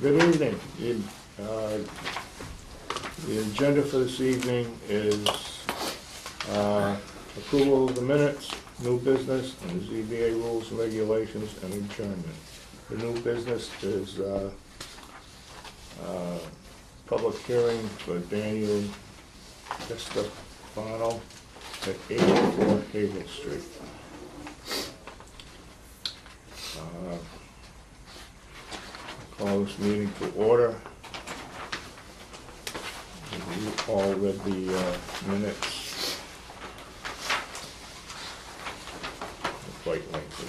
Good evening. The agenda for this evening is approval of the minutes, new business, and the ZBA rules and regulations, and adjournment. The new business is public hearing for Daniel Estefano at 84 Hazel Street. Call this meeting to order. You all read the minutes. They're quite lengthy.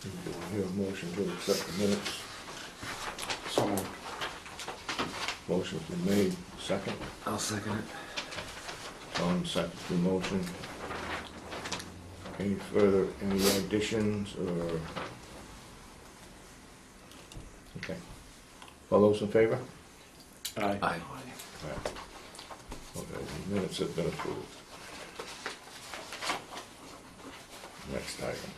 Do I hear a motion to accept the minutes? So moved. Motion's been made. Second. I'll second it. Tom seconds the motion. Any additions or? Okay. All those in favor? Aye. Right. Okay, the minutes have been approved. Next item.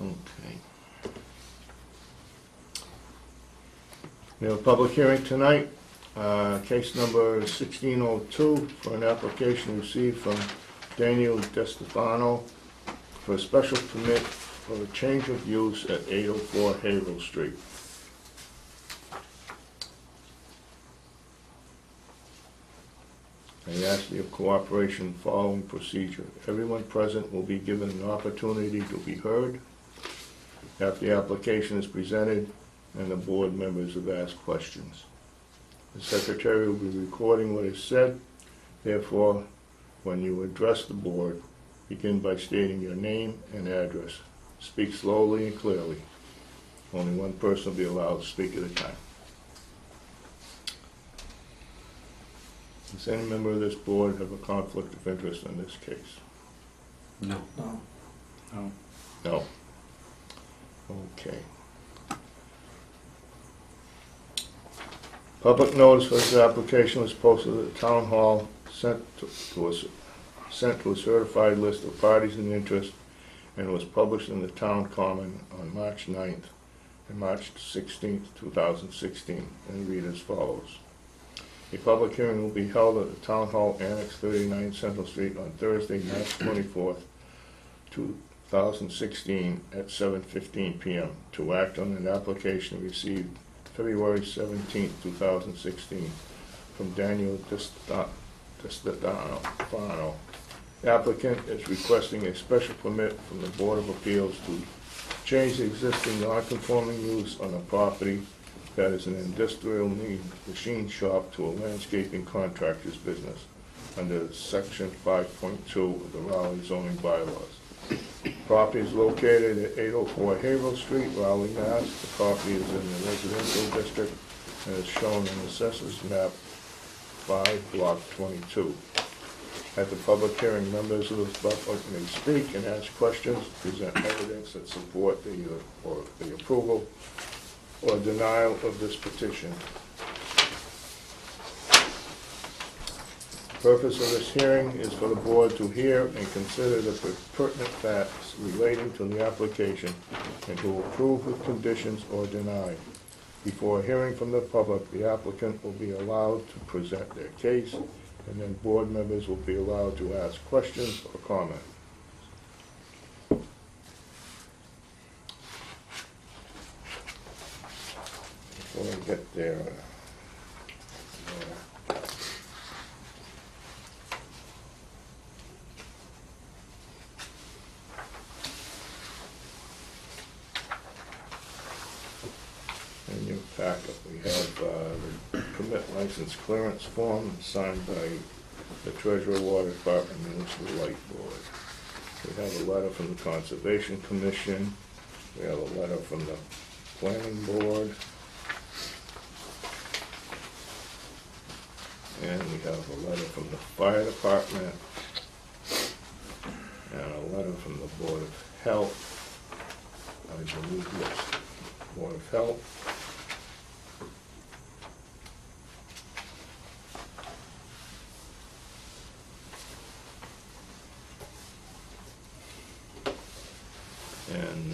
Okay. We have a public hearing tonight, case number 1602, for an application received from Daniel DeStefano for a special permit for a change of use at 804 Haverhill Street. I ask your cooperation in following procedure. Everyone present will be given an opportunity to be heard after the application is presented and the board members have asked questions. The secretary will be recording what is said. Therefore, when you address the board, begin by stating your name and address. Speak slowly and clearly. Only one person will be allowed to speak at a time. Does any member of this board have a conflict of interest in this case? No. No. No. Okay. Public notice for this application was posted at the town hall, sent to a certified list of parties in interest, and was published in the town common on March 9th and March 16th, 2016, and read as follows. A public hearing will be held at the Town Hall Annex 39 Central Street on Thursday, March 24th, 2016 at 7:15 p.m. to act on an application received February 17, 2016 from Daniel Distefano. The applicant is requesting a special permit from the Board of Appeals to change the existing non-conforming use on a property that is an industrial machine shop to a landscaping contractor's business under Section 5.2 of the Raleigh zoning bylaws. Property is located at 804 Haverhill Street, Raleigh, Mass. The property is in the residential district and is shown in Assessors Map 5, Block 22. At the public hearing, members of the public may speak and ask questions, present evidence that support the approval or denial of this petition. The purpose of this hearing is for the board to hear and consider the pertinent facts relating to the application and to approve with conditions or deny. Before hearing from the public, the applicant will be allowed to present their case, and then board members will be allowed to ask questions or comment. Before I get there, in your packet, we have the permit license clearance form signed by the Treasurer, Water Department, Municipal Light Board. We have a letter from the Conservation Commission. We have a letter from the Planning Board. And we have a letter from the Fire Department. And a letter from the Board of Health. I believe, yes, Board of Health. And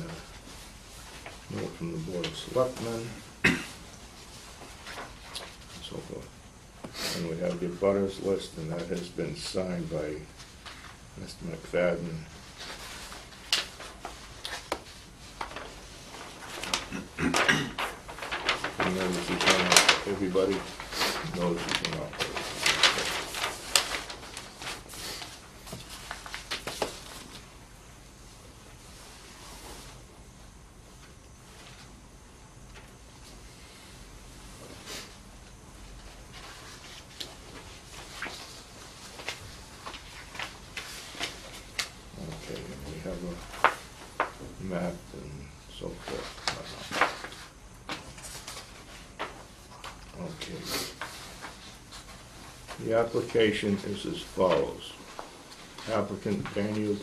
note from the Board of Selectmen, and so forth. And we have the abutters list, and that has been signed by Mr. McFadden. He knows he's on, everybody knows he's on. Okay, and we have a map and so forth. Okay. The application is as follows. Applicant Daniel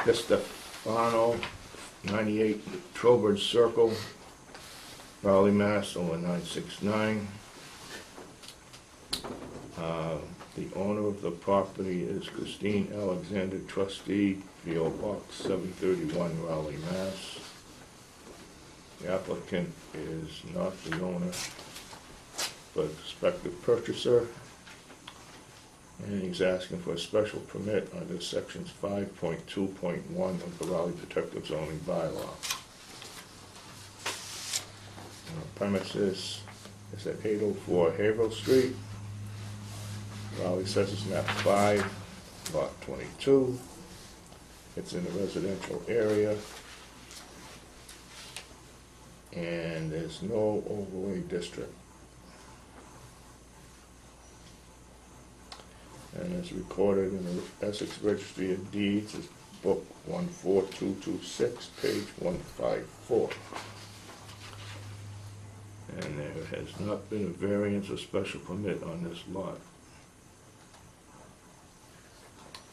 Distefano, 98 Trowbridge Circle, Raleigh, Mass. 01969. The owner of the property is Christine Alexander, trustee, P.O. Box 731, Raleigh, Mass. The applicant is not the owner, but a prospective purchaser, and he's asking for a special permit under sections 5.2.1 of the Raleigh Protective Zoning Bylaw. Premises is at 804 Haverhill Street, Raleigh Assessors Map 5, Lot 22. It's in a residential area, and there's no overlay district. And it's recorded in the Essex Registry of Deeds as Book 14226, page 154. And there has not been a variance or special permit on this lot.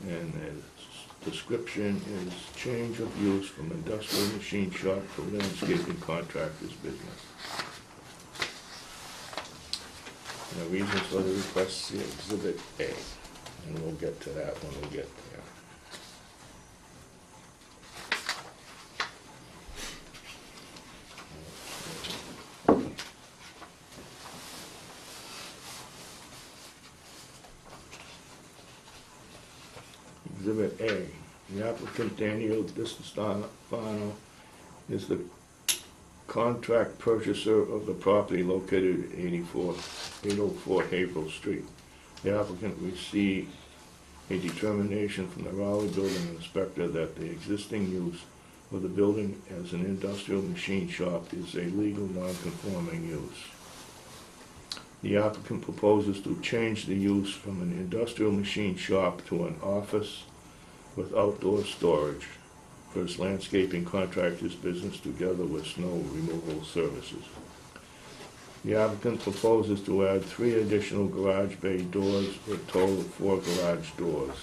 And the description is change of use from industrial machine shop to landscaping contractor's business. And the reasons for the request, see Exhibit A, and we'll get to that when we get there. Exhibit A The applicant Daniel Distano is the contract purchaser of the property located at 804 Haverhill Street. The applicant received a determination from the Raleigh Building Inspector that the existing use of the building as an industrial machine shop is a legal non-conforming use. The applicant proposes to change the use from an industrial machine shop to an office with outdoor storage for his landscaping contractor's business together with snow removal services. The applicant proposes to add 3 additional garage bay doors for a total of 4 garage doors.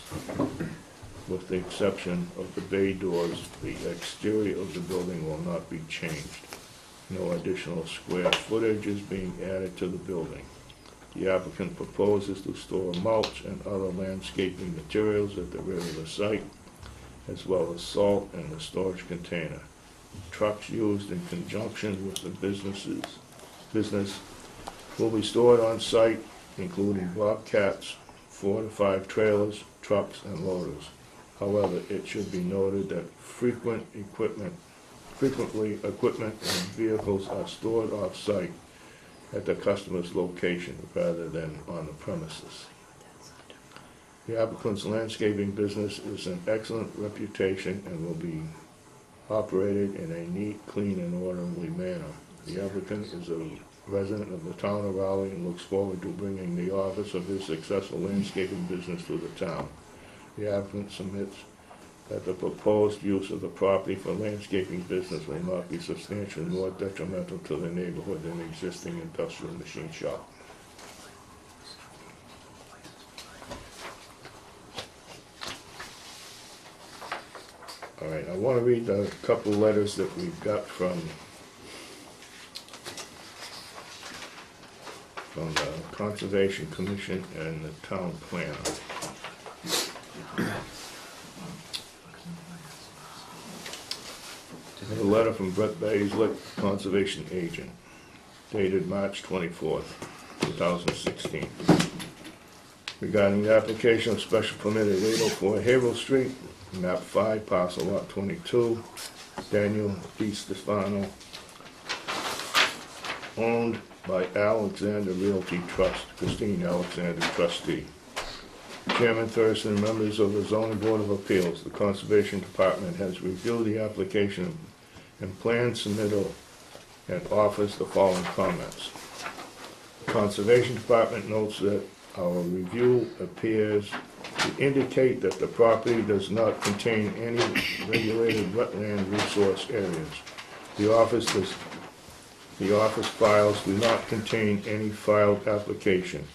With the exception of the bay doors, the exterior of the building will not be changed. No additional square footage is being added to the building. The applicant proposes to store mulch and other landscaping materials at the rear of the site, as well as salt in the storage container. Trucks used in conjunction with the business will be stored on site, including bobcats, 4 to 5 trailers, trucks, and loaders. However, it should be noted that frequently equipment and vehicles are stored off-site at the customer's location rather than on the premises. The applicant's landscaping business is an excellent reputation and will be operated in a neat, clean, and orderly manner. The applicant is a resident of the town of Raleigh and looks forward to bringing the office of his successful landscaping business to the town. The applicant submits that the proposed use of the property for landscaping business will not be substantially more detrimental to the neighborhood than the existing industrial machine shop. All right, I want to read a couple letters that we've got from the Conservation Commission and the town planner. A letter from Brett Baislick, Conservation Agent, dated March 24th, 2016. Regarding the application of special permit at 804 Haverhill Street, map 5, parcel lot 22, Daniel D. Stefano, owned by Alexander Realty Trust, Christine Alexander, trustee. Chairman Thurston and members of the Zoning Board of Appeals, the Conservation Department has reviewed the application and plan submittal and offers the following comments. The Conservation Department notes that our review appears to indicate that the property does not contain any regulated wetland resource areas. The office files do not contain any filed application.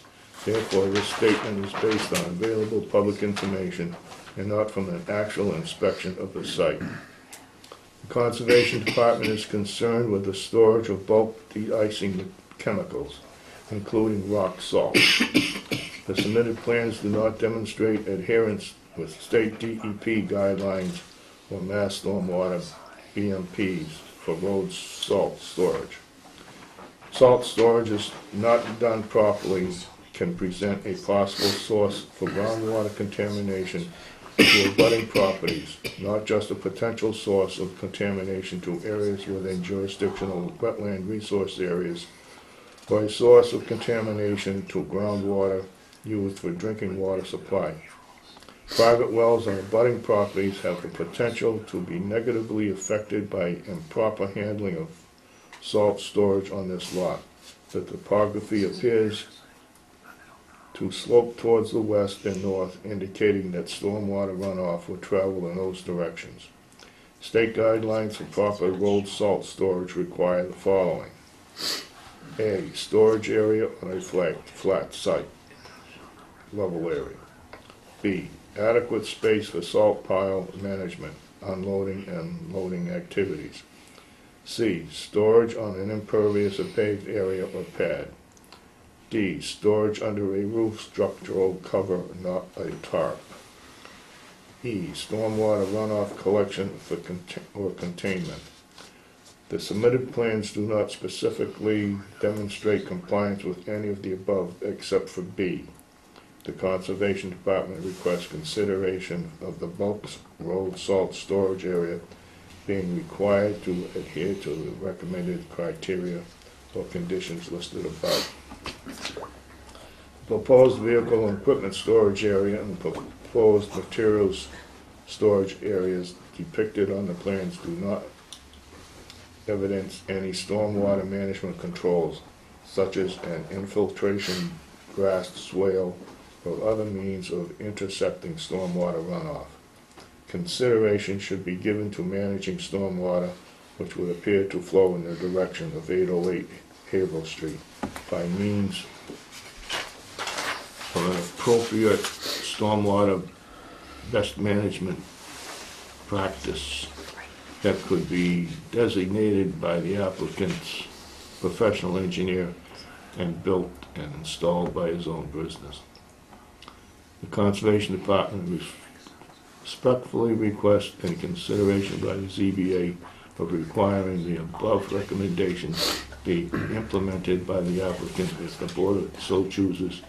Therefore, this statement is based on available public information and not from an actual inspection of the site. The Conservation Department is concerned with the storage of bulk de-icing chemicals, including rock salt. The submitted plans do not demonstrate adherence with state DEP guidelines or Mass Stormwater BMPs for road salt storage. Salt storage is not done properly can present a possible source for groundwater contamination to abutting properties, not just a potential source of contamination to areas within jurisdictional wetland resource areas, or a source of contamination to groundwater used for drinking water supply. Private wells on abutting properties have the potential to be negatively affected by improper handling of salt storage on this lot. The topography appears to slope towards the west and north, indicating that stormwater runoff will travel in those directions. State guidelines for proper road salt storage require the following. A, storage area on a flat site, level area. B, adequate space for salt pile management, unloading and loading activities. C, storage on an impervious or paved area or pad. D, storage under a roof structural cover, not a tarp. E, stormwater runoff collection for containment. The submitted plans do not specifically demonstrate compliance with any of the above except for B. the Conservation Department requests consideration of the bulk road salt storage area being required to adhere to the recommended criteria or conditions listed above. Proposed vehicle and equipment storage area and proposed materials storage areas depicted on the plans do not evidence any stormwater management controls, such as an infiltration, grass swale, or other means of intercepting stormwater runoff. Consideration should be given to managing stormwater which would appear to flow in the direction of 808 Haverhill Street by means of an appropriate stormwater best management practice that could be designated by the applicant's professional engineer and built and installed by his own business. The Conservation Department respectfully requests any consideration by the ZBA of requiring the above recommendations be implemented by the applicant if the board so chooses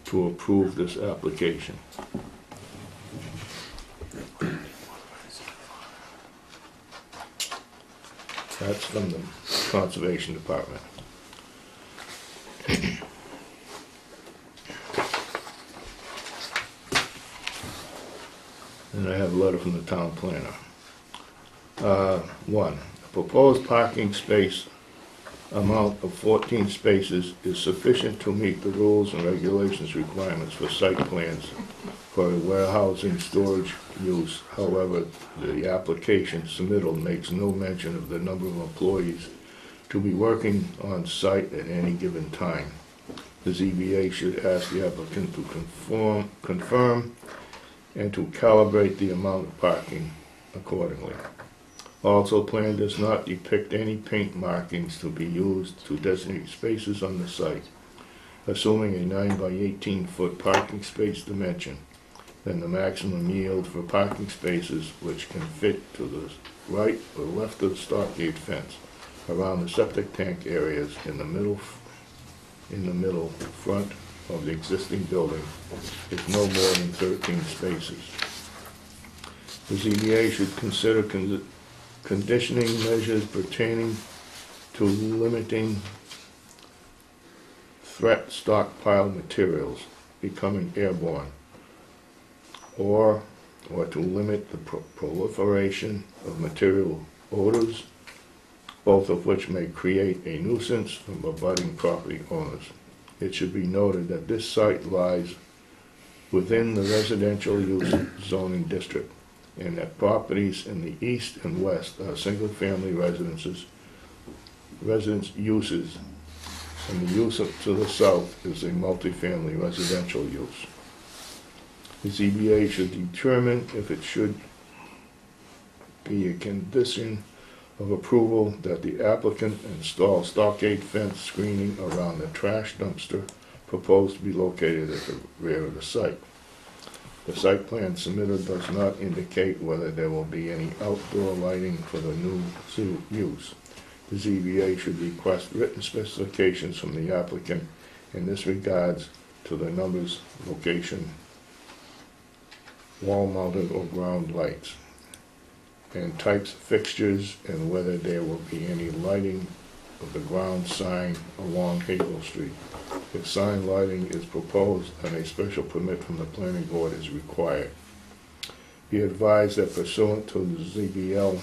to approve this application. That's from the Conservation Department. And I have a letter from the town planner. 1. A proposed parking space amount of 14 spaces is sufficient to meet the rules and regulations requirements for site plans for a warehousing storage use. However, the application submittal makes no mention of the number of employees to be working on site at any given time. The ZBA should ask the applicant to confirm and to calibrate the amount of parking accordingly. Also, plan does not depict any paint markings to be used to designate spaces on the site. Assuming a 9 by 18 foot parking space dimension, then the maximum yield for parking spaces which can fit to the right or left of the stockade fence around the septic tank areas in the middle front of the existing building is no more than 13 spaces. The ZBA should consider conditioning measures pertaining to limiting threat stockpile materials becoming airborne, or to limit the proliferation of material odors, both of which may create a nuisance from abutting property owners. It should be noted that this site lies within the residential use zoning district, and that properties in the east and west are single-family residence uses, and the use to the south is a multifamily residential use. The ZBA should determine if it should be a condition of approval that the applicant install stockade fence screening around the trash dumpster proposed to be located at the rear of the site. The site plan submitted does not indicate whether there will be any outdoor lighting for the new use. The ZBA should request written specifications from the applicant in this regards to the numbers, location, wall-mounted or ground lights, and types of fixtures, and whether there will be any lighting of the ground sign along Haverhill Street. If sign lighting is proposed, then a special permit from the planning board is required. Be advised that pursuant to the ZBL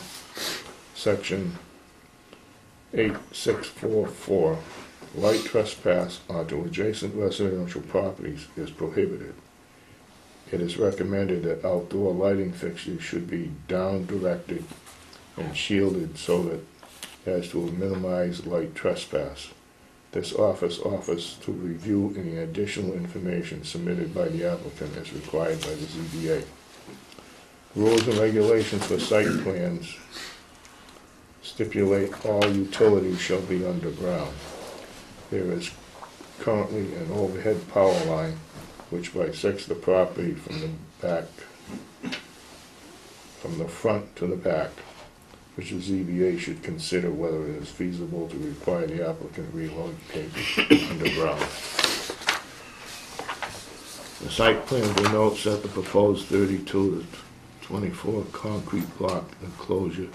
section 8644, light trespass onto adjacent residential properties is prohibited. It is recommended that outdoor lighting fixtures should be down-directed and shielded so that as to minimize light trespass. This office offers to review any additional information submitted by the applicant as required by the ZBA. Rules and regulations for site plans stipulate all utilities shall be underground. There is currently an overhead power line which bisects the property from the front to the back, which the ZBA should consider whether it is feasible to require the applicant relocate underground. The site plan denotes that the proposed 32 to 24 concrete block enclosure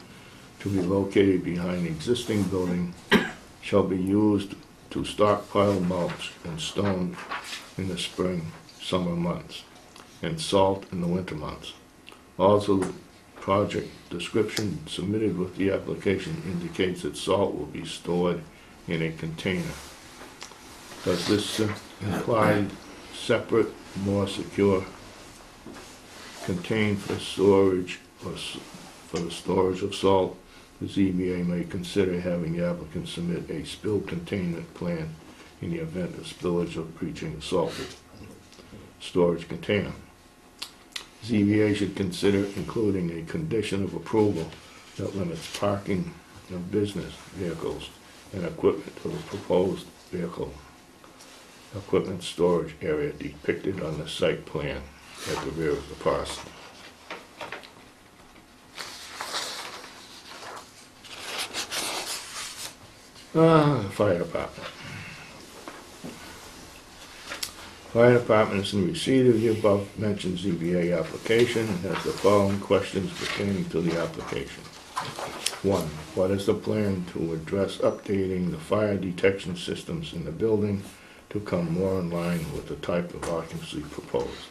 to be located behind the existing building shall be used to stockpile mulch and stone in the spring, summer months, and salt in the winter months. Also, the project description submitted with the application indicates that salt will be stored in a container. Does this imply separate, more secure, contained for storage or for the storage of salt? The ZBA may consider having the applicant submit a spill containment plan in the event of spillage of breaching salted storage container. ZBA should consider including a condition of approval that limits parking of business vehicles and equipment to the proposed vehicle equipment storage area depicted on the site plan at the rear of the parcel. Fire department. Fire department is in receipt of the above mentioned ZBA application and has the following questions pertaining to the application. 1. What is the plan to address updating the fire detection systems in the building to come more in line with the type of occupancy proposed?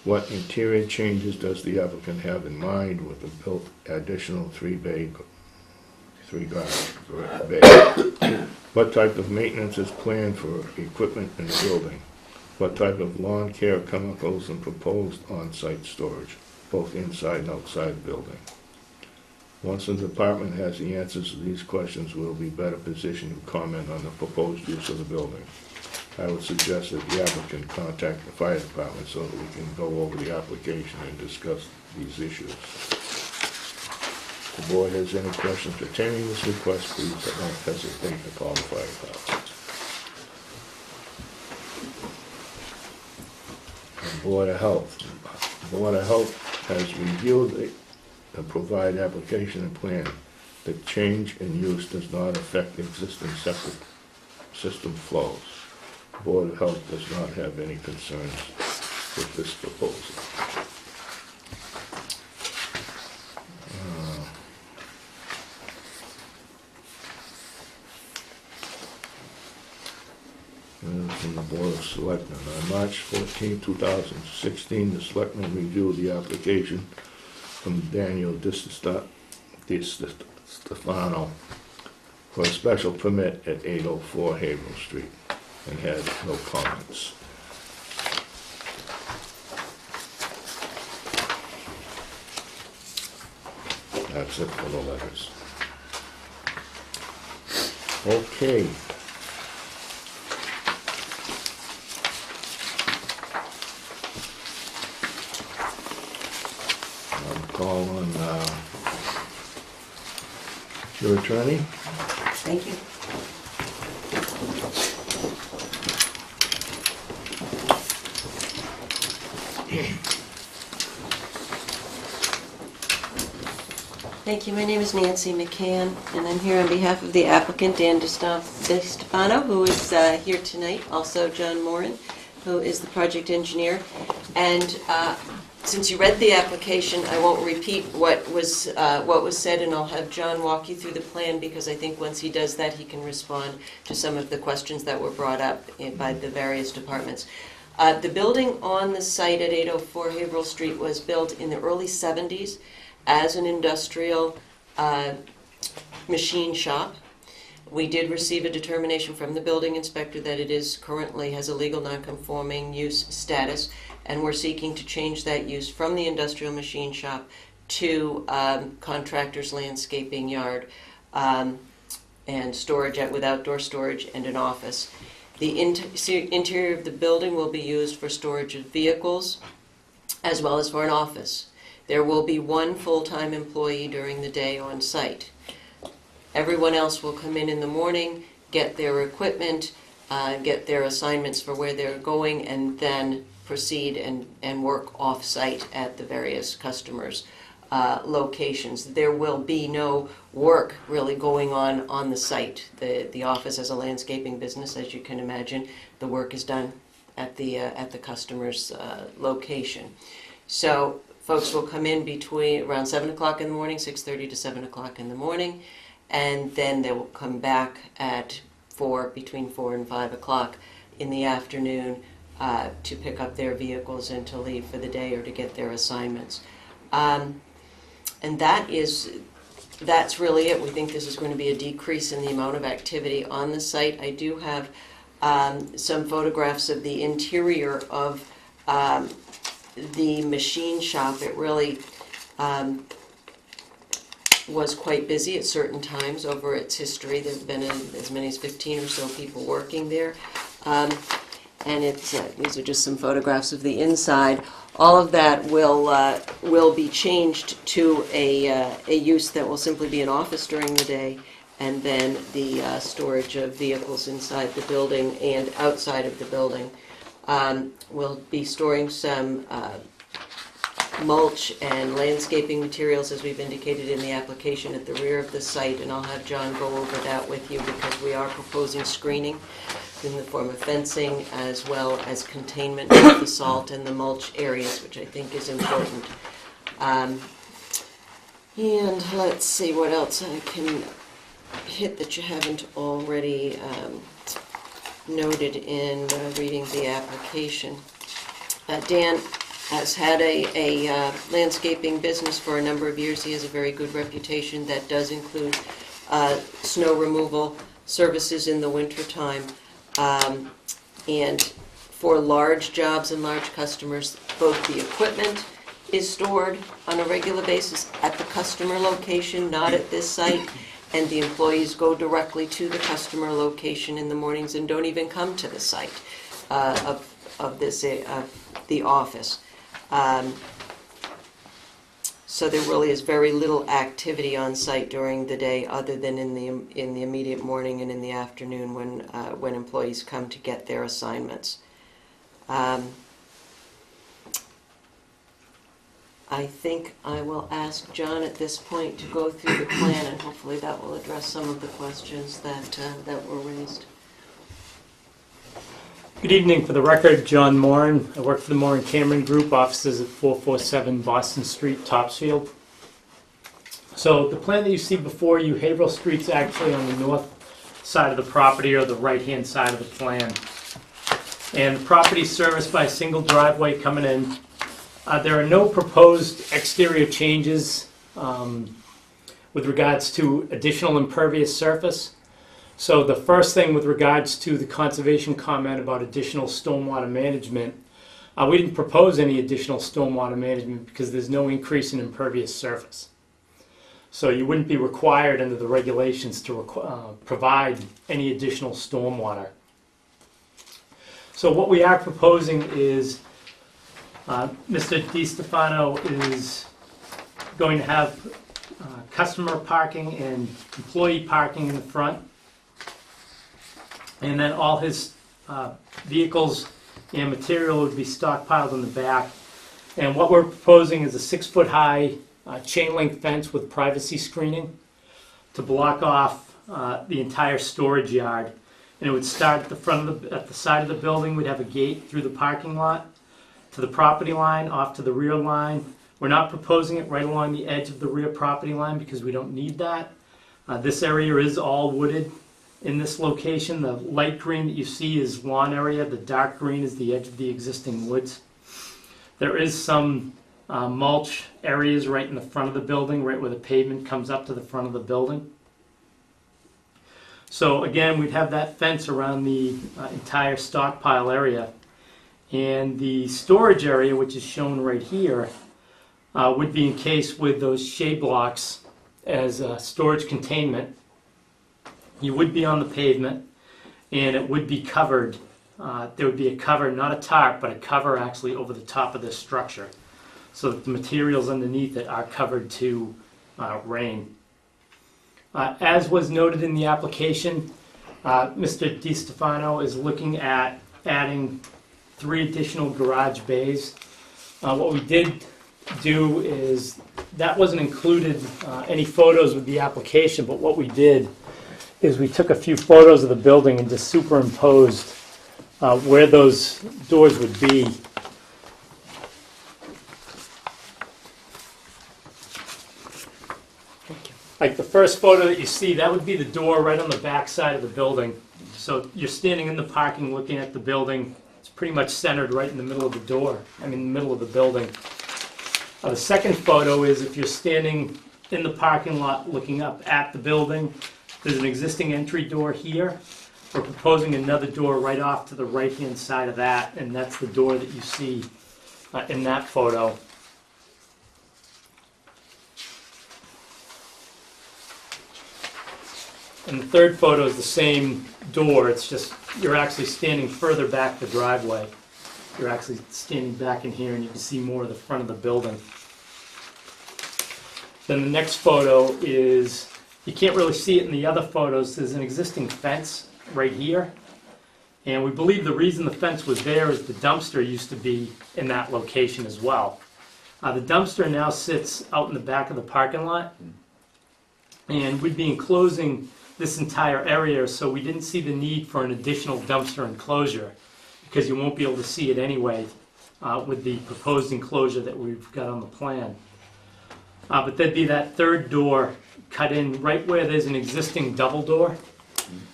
What interior changes does the applicant have in mind with the built additional three garage bay? What type of maintenance is planned for equipment in the building? What type of lawn care chemicals and proposed on-site storage, both inside and outside the building? Once the department has the answers to these questions, we'll be better positioned to comment on the proposed use of the building. I would suggest that the applicant contact the fire department so that we can go over the application and discuss these issues. If the board has any questions pertaining to this request, please don't hesitate to call the fire department. And Board of Health. Board of Health has reviewed the provide application and plan. The change in use does not affect existing septic system flows. Board of Health does not have any concerns with this proposal. From the Board of Selectmen. On March 14, 2016, the Selectmen reviewed the application from Daniel DiStefano for a special permit at 804 Haverhill Street and had no comments. That's it for the letters. Okay. Call on your attorney. Thank you. Thank you. My name is Nancy McCann, and I'm here on behalf of the applicant, Dan DiStefano, who is here tonight. Also, John Moran, who is the project engineer. And since you read the application, I won't repeat what was said, and I'll have John walk you through the plan, because I think once he does that, he can respond to some of the questions that were brought up by the various departments. The building on the site at 804 Haverhill Street was built in the early 70s as an industrial machine shop. We did receive a determination from the building inspector that it is currently has a legal non-conforming use status, and we're seeking to change that use from the industrial machine shop to contractor's landscaping yard and storage with outdoor storage and an office. The interior of the building will be used for storage of vehicles as well as for an office. There will be one full-time employee during the day on site. Everyone else will come in the morning, get their equipment, get their assignments for where they're going, and then proceed and work off-site at the various customers' locations. There will be no work really going on the site. The office as a landscaping business, as you can imagine, the work is done at the customer's location. So folks will come in between around 7 o'clock in the morning, 6:30 to 7 o'clock in the morning, and then they will come back at between 4 and 5 o'clock in the afternoon to pick up their vehicles and to leave for the day or to get their assignments. And that's really it. We think this is going to be a decrease in the amount of activity on the site. I do have some photographs of the interior of the machine shop. It really was quite busy at certain times over its history. There have been as many as 15 or so people working there. And these are just some photographs of the inside. All of that will be changed to a use that will simply be an office during the day, and then the storage of vehicles inside the building and outside of the building. We'll be storing some mulch and landscaping materials, as we've indicated in the application, at the rear of the site, and I'll have John go over that with you, because we are proposing screening in the form of fencing as well as containment of the salt and the mulch areas, which I think is important. And let's see what else I can hit that you haven't already noted in reading the application. Dan has had a landscaping business for a number of years. He has a very good reputation that does include snow removal services in the wintertime. And for large jobs and large customers, both the equipment is stored on a regular basis at the customer location, not at this site, and the employees go directly to the customer location in the mornings and don't even come to the site of the office. So there really is very little activity on site during the day, other than in the immediate morning and in the afternoon when employees come to get their assignments. I think I will ask John at this point to go through the plan, and hopefully that will address some of the questions that were raised. Good evening. For the record, John Moran. I work for the Moran Cameron Group, offices at 447 Boston Street, Topsfield. So the plan that you see before you, Haverhill Street's actually on the north side of the property, or the right-hand side of the plan. And the property is serviced by a single driveway coming in. There are no proposed exterior changes with regards to additional impervious surface. So the first thing with regards to the conservation comment about additional stormwater management, we didn't propose any additional stormwater management because there's no increase in impervious surface. So you wouldn't be required under the regulations to provide any additional stormwater. So what we are proposing is Mr. DiStefano is going to have customer parking and employee parking in the front. And then all his vehicles and material would be stockpiled in the back. And what we're proposing is a 6-foot-high chain link fence with privacy screening to block off the entire storage yard. And it would start at the front of at the side of the building. We'd have a gate through the parking lot to the property line, off to the rear line. We're not proposing it right along the edge of the rear property line because we don't need that. This area is all wooded. In this location, the light green that you see is lawn area. The dark green is the edge of the existing woods. There is some mulch areas right in the front of the building, right where the pavement comes up to the front of the building. So again, we'd have that fence around the entire stockpile area. And the storage area, which is shown right here, would be encased with those shade blocks as storage containment. You would be on the pavement, and it would be covered. There would be a cover, not a tarp, but a cover actually over the top of this structure, so that the materials underneath it are covered to rain. As was noted in the application, Mr. DiStefano is looking at adding 3 additional garage bays. What we did do is, that wasn't included any photos with the application, but what we did is we took a few photos of the building and just superimposed where those doors would be. Like the first photo that you see, that would be the door right on the back side of the building. So you're standing in the parking looking at the building. It's pretty much centered right in the middle of the door, I mean, the middle of the building. The second photo is if you're standing in the parking lot looking up at the building. There's an existing entry door here. We're proposing another door right off to the right-hand side of that, and that's the door that you see in that photo. And the third photo is the same door, it's just you're actually standing further back the driveway. You're actually standing back in here and you can see more of the front of the building. Then the next photo is, you can't really see it in the other photos, there's an existing fence right here. And we believe the reason the fence was there is the dumpster used to be in that location as well. The dumpster now sits out in the back of the parking lot. And we'd be enclosing this entire area, so we didn't see the need for an additional dumpster enclosure because you won't be able to see it anyway with the proposed enclosure that we've got on the plan. But there'd be that third door cut in right where there's an existing double door.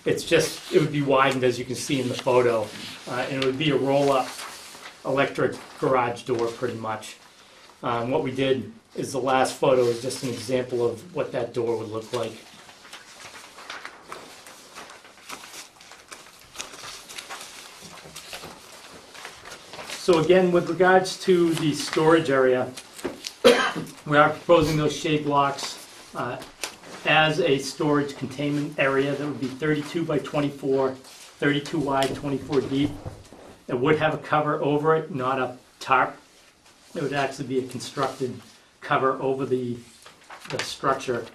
It's just, it would be widened as you can see in the photo, and it would be a roll-up electric garage door pretty much. What we did is the last photo is just an example of what that door would look like. So again, with regards to the storage area, we are proposing those shade blocks as a storage containment area that would be 32 by 24, 32 wide, 24 deep. It would have a cover over it, not a tarp. It would actually be a constructed cover over the structure.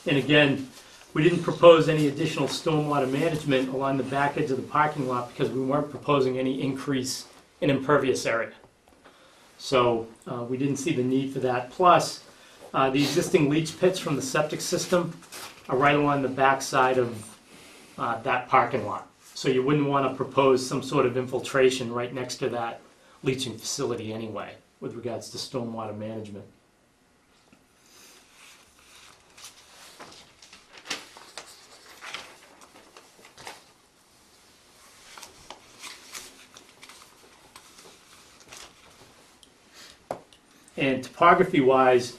And again, we didn't propose any additional stormwater management along the back edge of the parking lot because we weren't proposing any increase in impervious area. So we didn't see the need for that. Plus, the existing leach pits from the septic system are right along the back side of that parking lot. So you wouldn't want to propose some sort of infiltration right next to that leaching facility anyway, with regards to stormwater management. And topography-wise,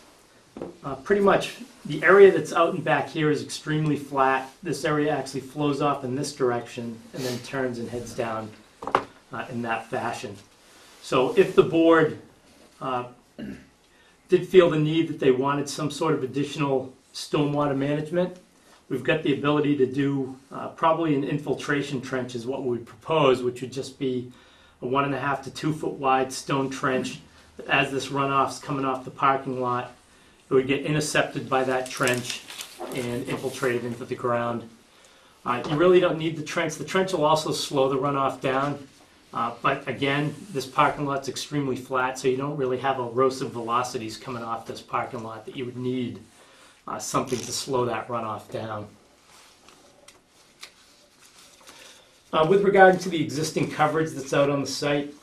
pretty much the area that's out and back here is extremely flat. This area actually flows off in this direction and then turns and heads down in that fashion. So if the board did feel the need that they wanted some sort of additional stormwater management, we've got the ability to do probably an infiltration trench is what we would propose, which would just be a 1.5 to 2 foot wide stone trench. As this runoff's coming off the parking lot, it would get intercepted by that trench and infiltrated into the ground. You really don't need the trench. The trench will also slow the runoff down. But again, this parking lot's extremely flat, so you don't really have erosive velocities coming off this parking lot that you would need something to slow that runoff down. With regard to the existing coverage that's out on the site,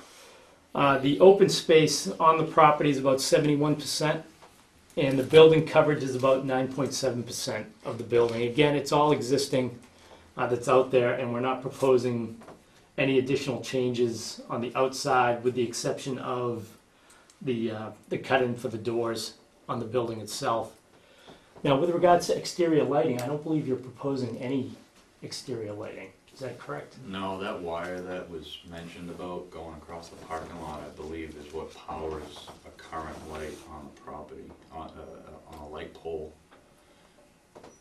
the open space on the property is about 71%, and the building coverage is about 9.7% of the building. Again, it's all existing that's out there, and we're not proposing any additional changes on the outside with the exception of the cut-in for the doors on the building itself. Now, with regards to exterior lighting, I don't believe you're proposing any exterior lighting. Is that correct? No, that wire that was mentioned about going across the parking lot, I believe, is what powers a current light on the property, on a light pole,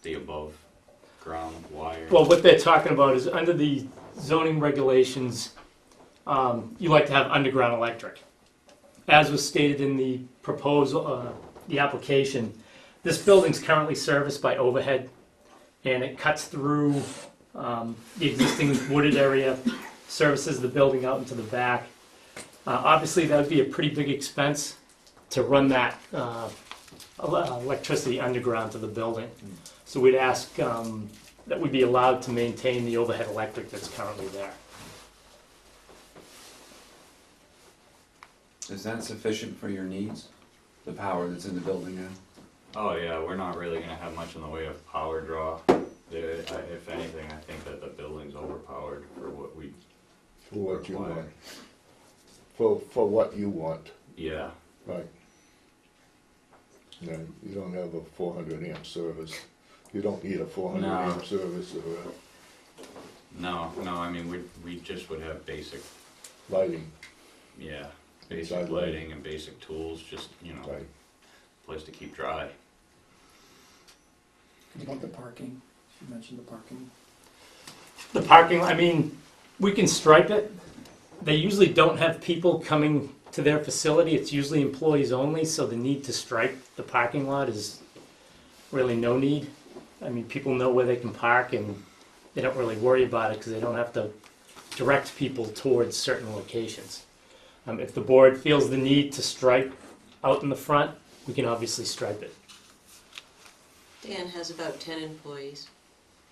the above ground wire. Well, what they're talking about is under the zoning regulations, you like to have underground electric. As was stated in the proposal, the application, this building's currently serviced by overhead, and it cuts through the existing wooded area, services the building out into the back. Obviously, that would be a pretty big expense to run that electricity underground to the building. So we'd ask that we be allowed to maintain the overhead electric that's currently there. Is that sufficient for your needs? The power that's in the building now? Oh yeah, we're not really gonna have much in the way of power draw. If anything, I think that the building's overpowered for what we, For what you Required. want. For what you want, yeah. right. No, you don't have a 400 amp service. You don't need a 400 No. amp service or No, I mean, we just would have basic, lighting, yeah, basic Inside lighting and basic tools, just, you know, right? place to keep dry. What about the parking? You mentioned the parking. The parking, I mean, we can stripe it. They usually don't have people coming to their facility. It's usually employees only, so the need to stripe the parking lot is really no need. I mean, people know where they can park and they don't really worry about it because they don't have to direct people towards certain locations. If the board feels the need to stripe out in the front, we can obviously stripe it. Dan has about 10 employees,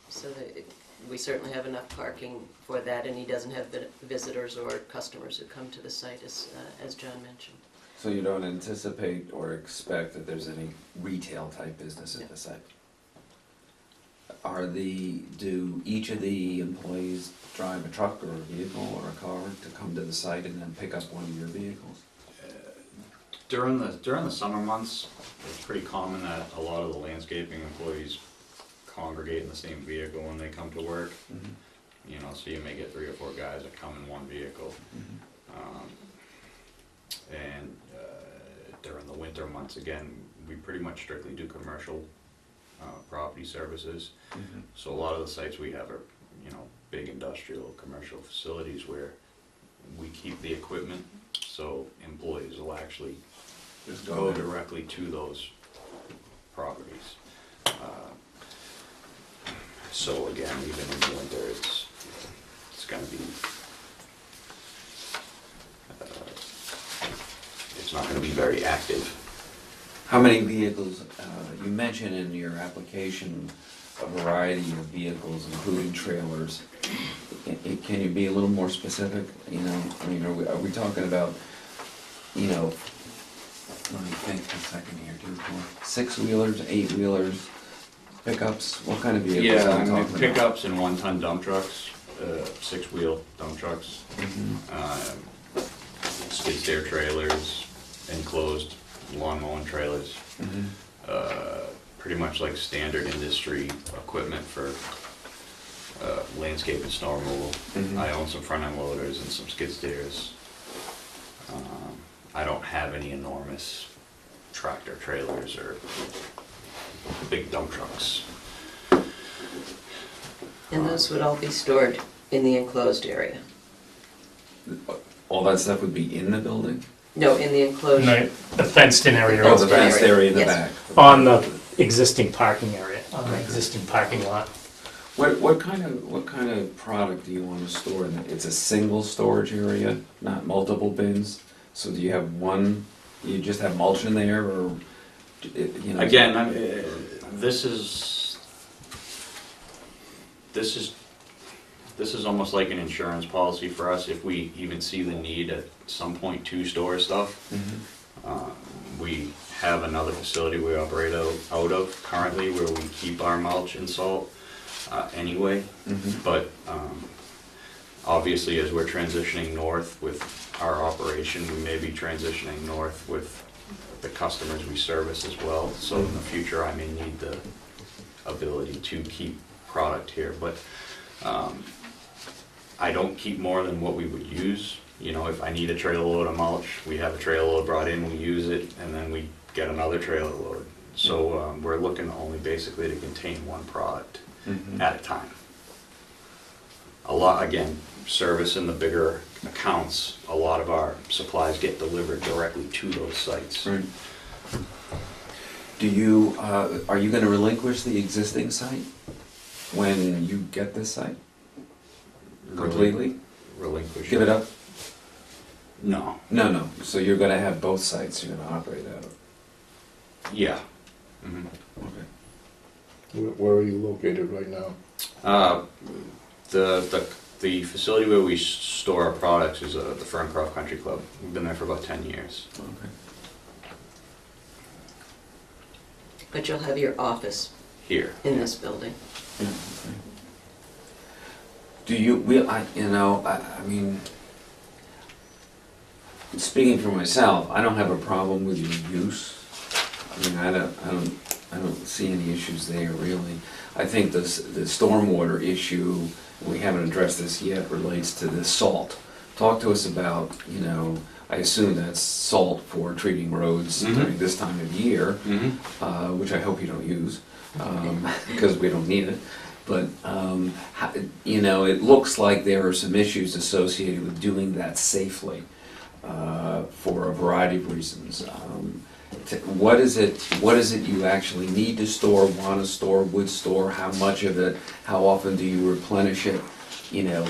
so that we certainly have enough parking for that, and he doesn't have visitors or customers who come to the site, as John mentioned. So you don't anticipate or expect that there's any retail type business at the site? Do each of the employees drive a truck or a vehicle or a car to come to the site and then pick up one of your vehicles? During the summer months, it's pretty common that a lot of the landscaping employees congregate in the same vehicle when they come to work. Mm-hmm. You know, so you may get 3 or 4 guys that come in one vehicle. And during the winter months, again, we pretty much strictly do commercial property services. Mm-hmm. So a lot of the sites we have are, you know, big industrial, commercial facilities where we keep the equipment, so employees will actually Just go there. directly to those properties. So again, even in the winter, it's gonna be, it's not gonna be very active. How many vehicles, you mentioned in your application a variety of vehicles, including trailers. Can you be a little more specific? You know, I mean, are we talking about, you know, let me think a second here, 2, 4, 6-wheelers, 8-wheelers, pickups? What kind of vehicles Yeah, are I we mean, talking about? pickups and 1-ton dump trucks, 6-wheel dump trucks, Mhm. skid steer trailers, enclosed lawn mowing trailers. Mhm. Pretty much like standard industry equipment for landscape and snow removal. Mhm. I own some front end loaders and some skid steers. I don't have any enormous tractor trailers or big dump trucks. And those would all be stored in the enclosed area. All that stuff would be in the building? No, in the enclosed. The fenced-in area Oh, the area. vast area in the Yes. back. on the existing parking area, on the existing parking lot. What kind of product do you want to store in it? It's a single storage area, not multiple bins? So do you have one, you just have mulch in there, or, you know? Again, this is almost like an insurance policy for us. If we even see the need at some point to store stuff, Mhm. we have another facility we operate out of currently where we keep our mulch and salt anyway. Mhm. But obviously, as we're transitioning north with our operation, we may be transitioning north with the customers we service as well. So in the future, I may need the ability to keep product here. But I don't keep more than what we would use. You know, if I need a trailer load of mulch, we have a trailer load brought in, we use it, and then we get another trailer load. So we're looking only basically to contain one product Mhm. at a time. A lot, again, service in the bigger accounts, a lot of our supplies get delivered directly to those sites. Right. Do you, are you gonna relinquish the existing site when you get this site completely? Relinquish. Give it up? No. No, so you're gonna have both sites you're gonna operate out of? Yeah. Mhm. Okay. Where are you located right now? The The facility where we store our products is the Ferncroft Country Club. We've been there for about 10 years. Okay. But you'll have your office Here. in this building. Yeah, okay. Do you, I mean, speaking for myself, I don't have a problem with your use. I mean, I don't see any issues there, really. I think the stormwater issue, we haven't addressed this yet, relates to the salt. Talk to us about, I assume that's salt for treating roads Mhm. during this time of year, which I hope you don't use, because we don't need it. But, it looks like there are some issues associated with doing that safely for a variety of reasons. What is it you actually need to store, want to store, would store, how much of it, how often do you replenish it?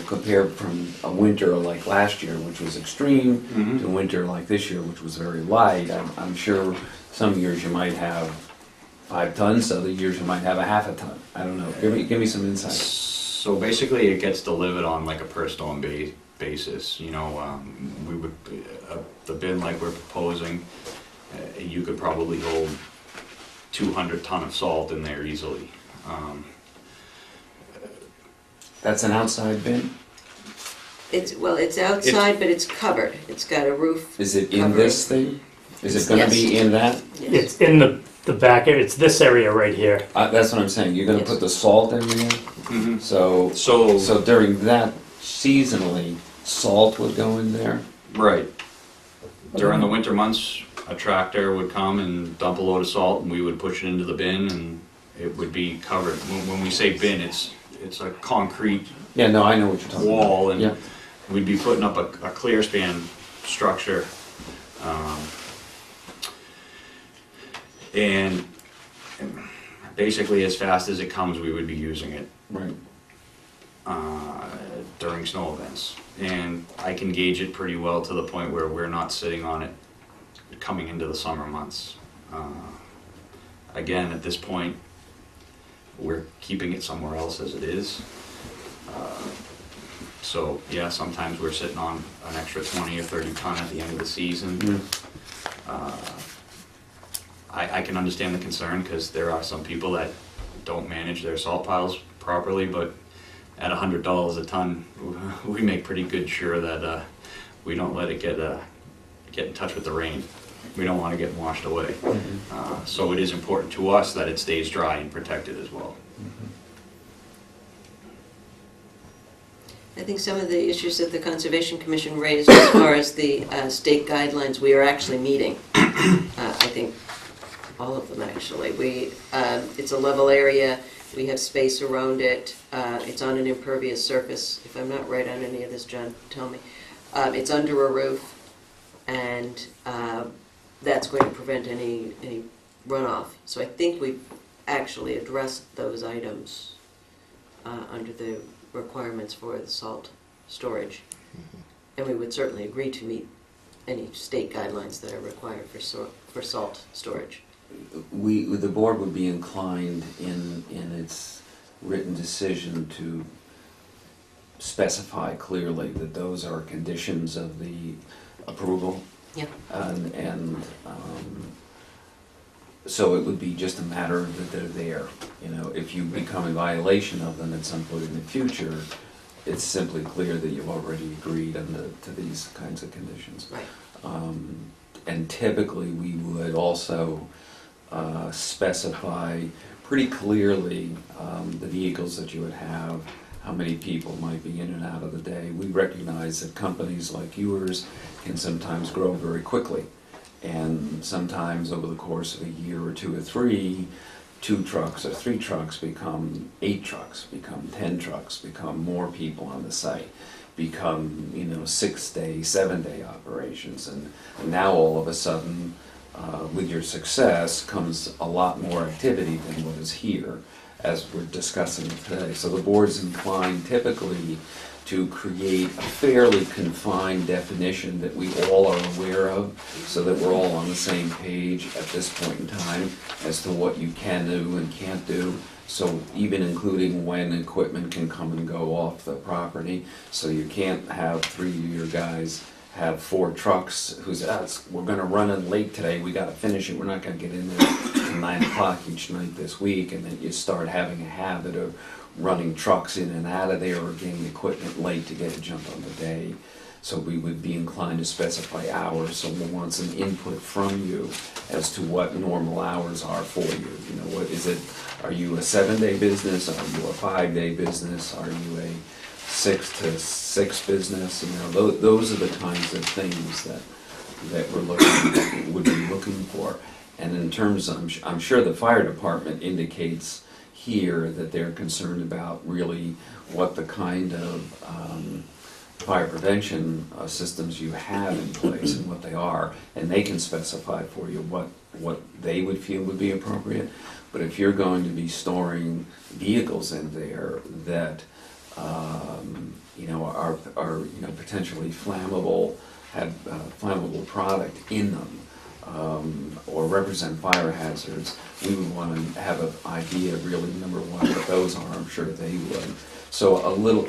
Compared from a winter like last year, which was extreme, to a winter like this year, which was very light. I'm sure some years you might have 5 tons, other years you might have a half a ton. I don't know. Give me some insight. So basically, it gets delivered on like a per storm basis. We would the bin like we're proposing, you could probably hold 200 ton of salt in there easily. That's an outside bin? It's outside, but it's covered. It's got a roof. Is it in Covering. this thing? Is it gonna be Yes. in that? Yes. It's in the back area. It's this area right here. That's what I'm saying. You're gonna Yes. put the salt in there? So So during that seasonally, salt would go in there? right. During the winter months, a tractor would come and dump a load of salt, and we would push it into the bin, and it would be covered. When we say bin, it's a concrete Yeah, no, I know what you're talking about. wall, and Yeah. we'd be putting up a clear span structure. And basically, as fast as it comes, we would be using it Right. during snow events. And I can gauge it pretty well to the point where we're not sitting on it coming into the summer months. Again, at this point, we're keeping it somewhere else as it is. So yeah, sometimes we're sitting on an extra 20 or 30 ton at the end of the season. I can understand the concern, because there are some people that don't manage their salt piles properly, but at $100 a ton, we make pretty good sure that we don't let it get in touch with the rain. We don't want to get washed away. So it is important to us that it stays dry and protected as well. I think some of the issues that the Conservation Commission raised as far as the state guidelines, we are actually meeting. I think all of them, actually. It's a level area, we have space around it, it's on an impervious surface. If I'm not right on any of this, John, tell me. It's under a roof, and that's going to prevent any runoff. So I think we've actually addressed those items under the requirements for the salt storage. And we would certainly agree to meet any state guidelines that are required for salt storage. The board would be inclined in its written decision to specify clearly that those are conditions of the approval. Yeah. So it would be just a matter that they're there. If you become in violation of them at some point in the future, it's simply clear that you've already agreed to these kinds of conditions. Right. And typically, we would also specify pretty clearly the vehicles that you would have, how many people might be in and out of the day. We recognize that companies like yours can sometimes grow very quickly. And sometimes over the course of a year or 2 or 3, 2 trucks or 3 trucks become 8 trucks, become 10 trucks, become more people on the site, become 6-day, 7-day operations. And now all of a sudden, with your success comes a lot more activity than what is here, as we're discussing today. So the board's inclined typically to create a fairly confined definition that we all are aware of, so that we're all on the same page at this point in time as to what you can do and can't do, So even including when equipment can come and go off the property, so you can't have 3 of your guys have 4 trucks who's, we're gonna run in late today, we gotta finish it, we're not gonna get in there till 9 o'clock each night this week, and then you start having a habit of running trucks in and out of there or getting equipment late to get a jump on the day. So we would be inclined to specify hours, so we'll want some input from you as to what normal hours are for you. You know, what is it, are you a 7-day business, are you a 5-day business, are you a 6 to 6 business? You know, those are the kinds of things that would be looking for. And in terms, I'm sure the fire department indicates here that they're concerned about really what the kind of fire prevention systems you have in place and what they are, and they can specify for you what they would feel would be appropriate. But if you're going to be storing vehicles in there that you know, are you know, potentially flammable, have flammable product in them, or represent fire hazards, we would want to have an idea, really, number one, what those are. I'm sure they would. So a little,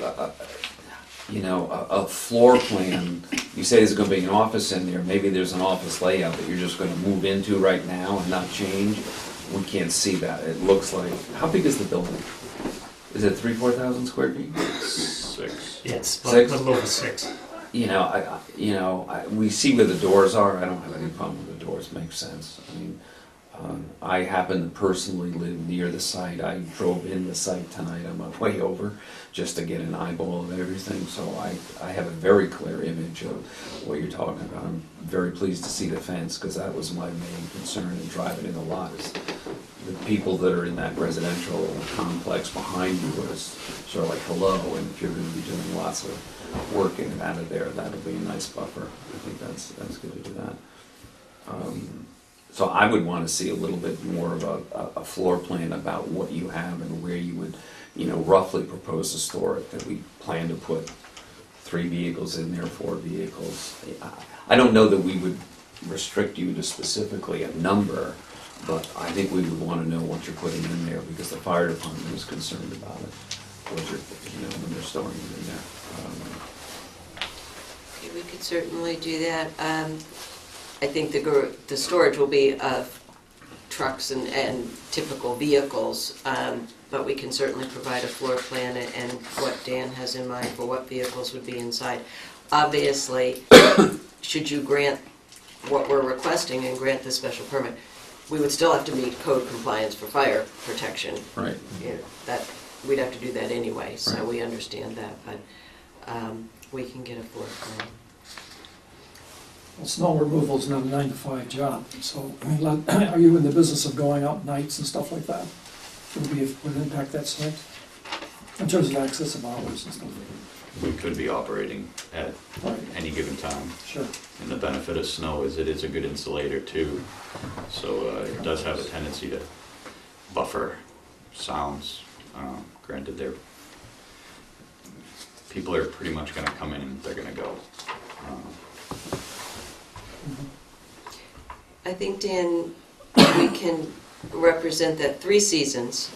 you know, a floor plan. You say there's going to be an office in there. Maybe there's an office layout that you're just going to move into right now and not change. We can't see that. It looks like, how big is the building? Is it 3,000-4,000 square feet? 6. Yeah, it's about 6? a little over 6. You know, we see where the doors are. I don't have any problem with the doors. Makes sense. I mean, I happen to personally live near the site. I drove in the site tonight on my way over just to get an eyeball of everything. So I have a very clear image of what you're talking about. I'm very pleased to see the fence, because that was my main concern in driving in the lot, is the people that are in that residential complex behind you is sort of like, hello, and if you're going to be doing lots of work in and out of there, that'll be a nice buffer. I think that's good to do that. So I would want to see a little bit more of a floor plan about what you have and where you would, you know, roughly propose to store it, that we plan to put 3 vehicles in there, 4 vehicles. I don't know that we would restrict you to specifically a number, but I think we would want to know what you're putting in there, because the fire department is concerned about it, what you're, you know, when they're storing it in there. Okay, we could certainly do that. I think the storage will be of trucks and typical vehicles, but we can certainly provide a floor plan and what Dan has in mind for what vehicles would be inside. Obviously, should you grant what we're requesting and grant the special permit, we would still have to meet code compliance for fire protection. Right. You know, that, we'd have to do that anyway, so Right. we understand that, but we can get a floor plan. Well, snow removal is not a 9 to 5 job, so, I mean, are you in the business of going out nights and stuff like that? Would it impact that site? In terms of access of hours and stuff? We could be operating at Right, any given time. sure. And the benefit of snow is it is a good insulator too. So it does have a tendency to buffer sounds. Granted, people are pretty much going to come in and they're going to go. I think, Dan, we can represent that 3 seasons,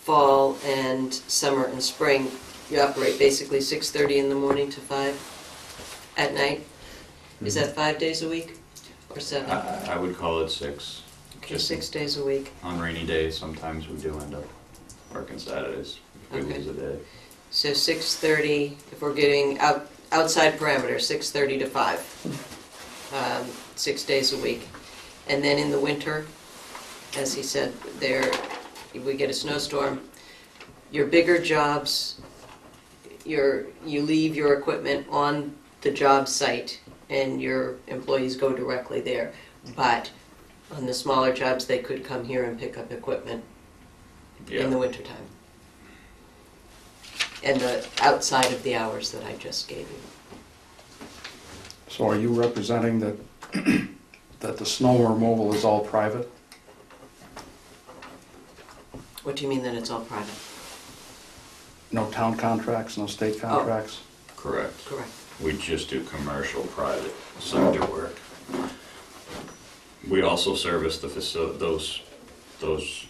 fall and summer and spring, you operate basically 6:30 in the morning to 5 at night. Is that 5 days a week or 7? I would call it 6. Okay, 6 days a week. On rainy days, sometimes we do end up working Saturdays if we Okay. lose a day. So 6:30, if we're getting outside parameters, 6:30 to 5, 6 days a week. And then in the winter, as he said, we get a snowstorm, your bigger jobs, you leave your equipment on the job site and your employees go directly there. But on the smaller jobs, they could come here and pick up equipment in the Yeah. wintertime. And outside of the hours that I just gave you. So are you representing that, that the snow removal is all private? What do you mean that it's all private? No town contracts, no state contracts? Correct. Correct. We just do commercial, private sector work. We also service those those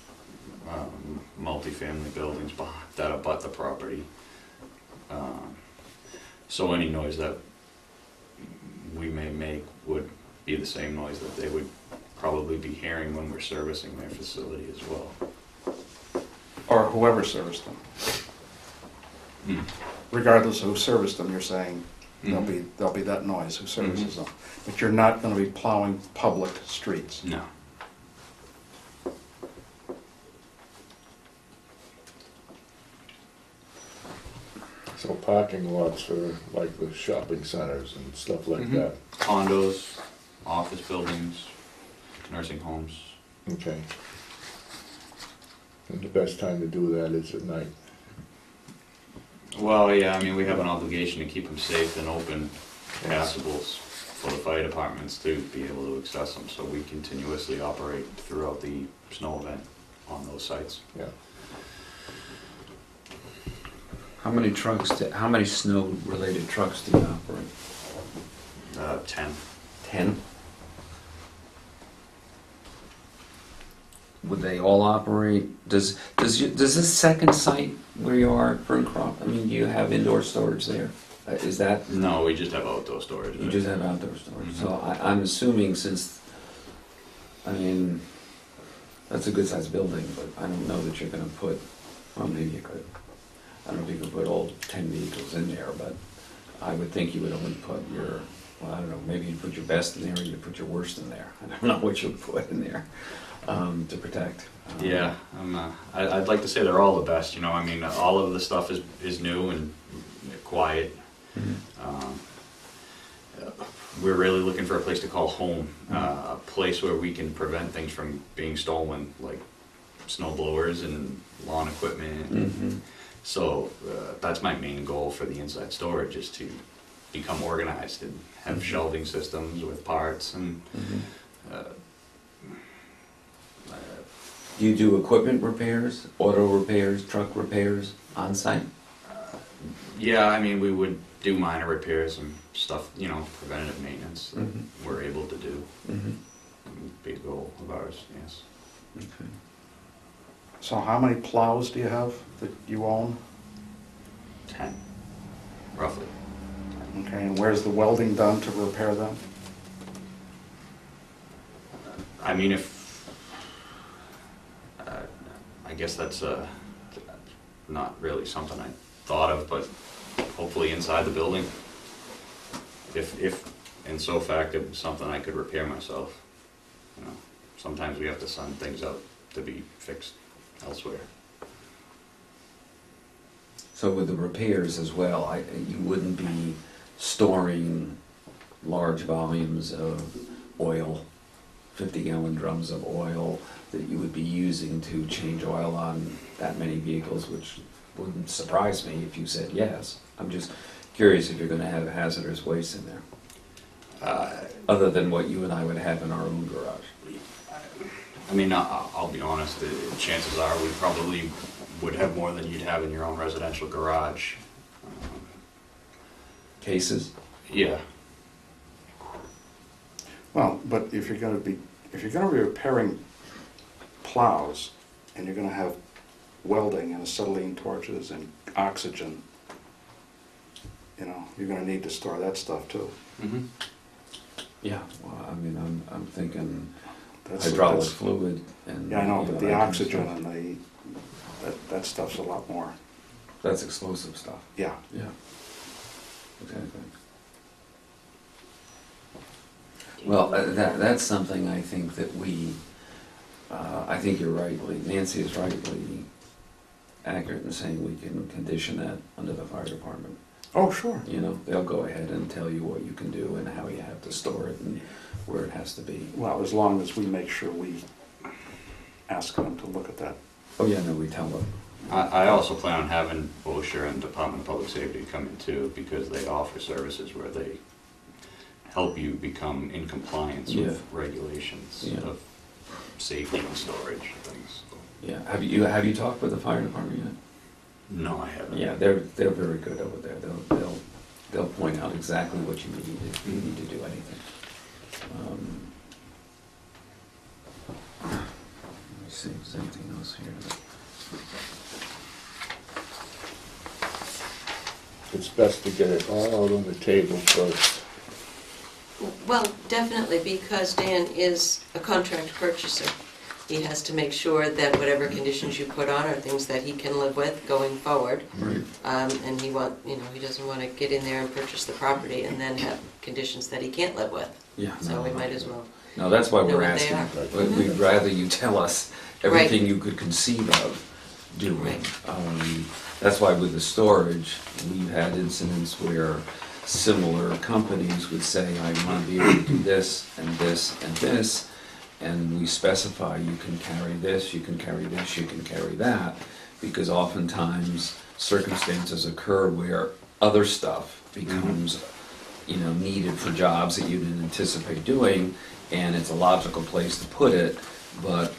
multifamily buildings that abut the property. So any noise that we may make would be the same noise that they would probably be hearing when we're servicing their facility as well. Or whoever serviced them. Hmm. Regardless of who serviced them, you're saying Mhm. there'll be that noise who services them. But you're not gonna be plowing public streets. No. So parking lots for like the shopping centers and stuff like Mhm. that. Condos, office buildings, nursing homes. Okay. And the best time to do that is at night. Well, yeah, I mean, we have an obligation to keep them safe and open, passables for the fire departments to be able to access them, so we continuously operate throughout the snow event on those sites. Yeah. How many how many snow-related trucks do you operate? 10. 10? Would they all operate, does this second site where you are at Ferncroft, I mean, do you have indoor storage there? Is that, No, we just have outdoor storage. you just have outdoor storage? Mhm. So I'm assuming since, I mean, that's a good-sized building, but I don't know that you're gonna put, well, maybe you could. I don't know if you could put all 10 vehicles in there, but I would think you would only put your, well, I don't know, maybe you'd put your best in there, or you'd put your worst in there. I don't know what you'd put in there to protect. Yeah, I'd like to say they're all the best, you know, I mean, all of the stuff is new and quiet. Mhm. We're really looking for a place to call home, a place where we can prevent things from being stolen, like snow blowers and lawn equipment. Mhm. So that's my main goal for the inside storage, is to become organized and have shelving systems with parts and Mhm. uh, Do you do equipment repairs, auto repairs, truck repairs on site? yeah, I mean, we would do minor repairs and stuff, you know, preventative maintenance that Mhm. we're able to do. Mhm. Big goal of ours, yes. Okay. So how many plows do you have that you own? 10, roughly. Okay, and where's the welding done to repair them? I mean, if, I guess that's not really something I thought of, but hopefully inside the building. If in so fact it was something I could repair myself, you know. Sometimes we have to send things out to be fixed elsewhere. So with the repairs as well, you wouldn't be storing large volumes of oil, 50-gallon drums of oil that you would be using to change oil on that many vehicles, which wouldn't surprise me if you said yes. I'm just curious if you're gonna have hazardous waste in there, other than what you and I would have in our own garage. I mean, I'll be honest, chances are we probably would have more than you'd have in your own residential garage. Cases? Yeah, Well, but if you're gonna be repairing plows, and you're gonna have welding and acetylene torches and oxygen, you know, you're gonna need to store that stuff too. mm-hmm. Yeah, well, I mean, I'm thinking That's- hydraulic that's- fluid and. Yeah, I know, you but that the kind of oxygen stuff. and that stuff's a lot more, That's explosive stuff. yeah. Yeah. Exactly. Well, that's something I think that I think you're rightly, Nancy is rightly accurate in saying we can condition that under the fire department. Oh, sure. You know, they'll go ahead and tell you what you can do and how you have to store it and where it has to be. Well, as long as we make sure we ask them to look at that. Oh, yeah, no, we tell them. I also plan on having OSHA and Department of Public Safety come in too, because they offer services where they help you become in compliance with Yeah. regulations Yeah. of safety and storage and things. Yeah, have you talked with the fire department yet? No, I haven't. Yeah, they're very good over there. They'll point out exactly what you need if you need to do anything. Let's See if there's anything else here. It's best to get it all out on the table first. Well, definitely, because Dan is a contract purchaser. He has to make sure that whatever conditions you put on are things that he can live with going forward. Right. And he doesn't want to get in there and purchase the property and then have conditions that he can't live with. Yeah. So we might as well. No, that's why know we're what they asking. are. We'd rather you tell us everything you could conceive of doing. Right. That's why with the storage, we've had incidents where similar companies would say, I want to be able to do this and this and this, and we specify you can carry this, you can carry this, you can carry that, because oftentimes circumstances occur where other stuff becomes, needed for jobs that you didn't anticipate doing, and it's a logical place to put it, but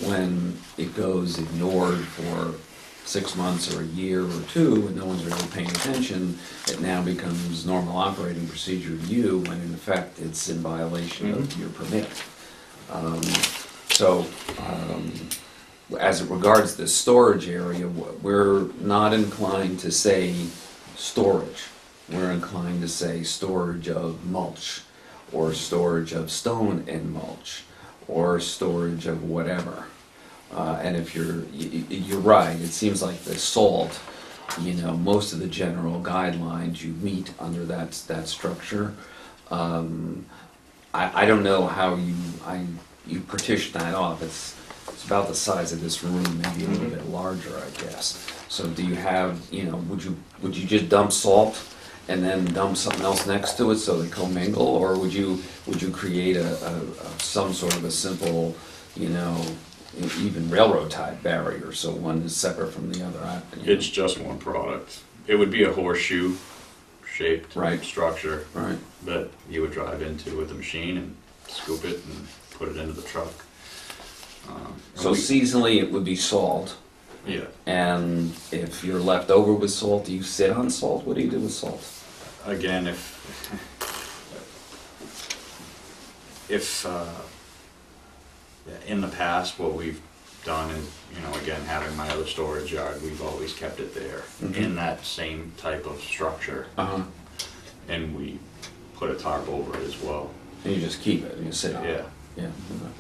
when it goes ignored for 6 months or a year or two, and no one's really paying attention, it now becomes normal operating procedure to you, when in effect it's in violation of your permit. As it regards the storage area, we're not inclined to say storage. We're inclined to say storage of mulch, or storage of stone and mulch, or storage of whatever. And if you're right, it seems like the salt, most of the general guidelines you meet under that structure. I don't know how you partition that off. It's about the size of this room, maybe a little bit larger, I guess. So do you have, would you just dump salt and then dump something else next to it so they commingle, or would you create some sort of a simple, even railroad type barrier, so one is separate from the other? It's just one product. It would be a horseshoe shaped Right. structure Right. that you would drive into with a machine and scoop it and put it into the truck. So seasonally it would be salt, Yeah. and if you're left over with salt, do you sit on salt? What do you do with salt? Again, if in the past, what we've done is, again, having my other storage yard, we've always kept it there in that same type of structure, and we put a tarp over it as well. And you just keep it, and you sit on it? Yeah. Yeah. Okay.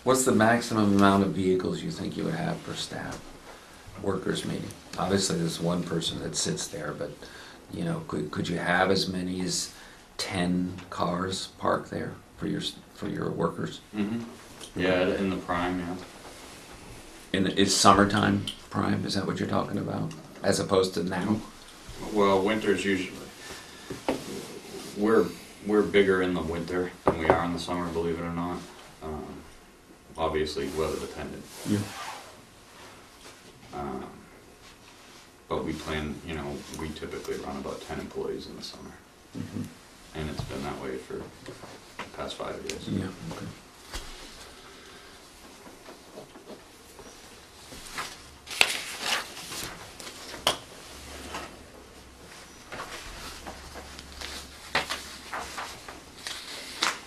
What's the maximum amount of vehicles you think you would have per staff, workers meeting? Obviously, there's one person that sits there, but, could you have as many as 10 cars parked there for your workers? Yeah, in the prime, yeah. Is summertime prime, is that what you're talking about? As opposed to now? Well, winter's usually, we're bigger in the winter than we are in the summer, believe it or not. Obviously, weather dependent. Yeah. But we plan, we typically run about 10 employees in the summer. And it's been that way for the past 5 years. Yeah, okay.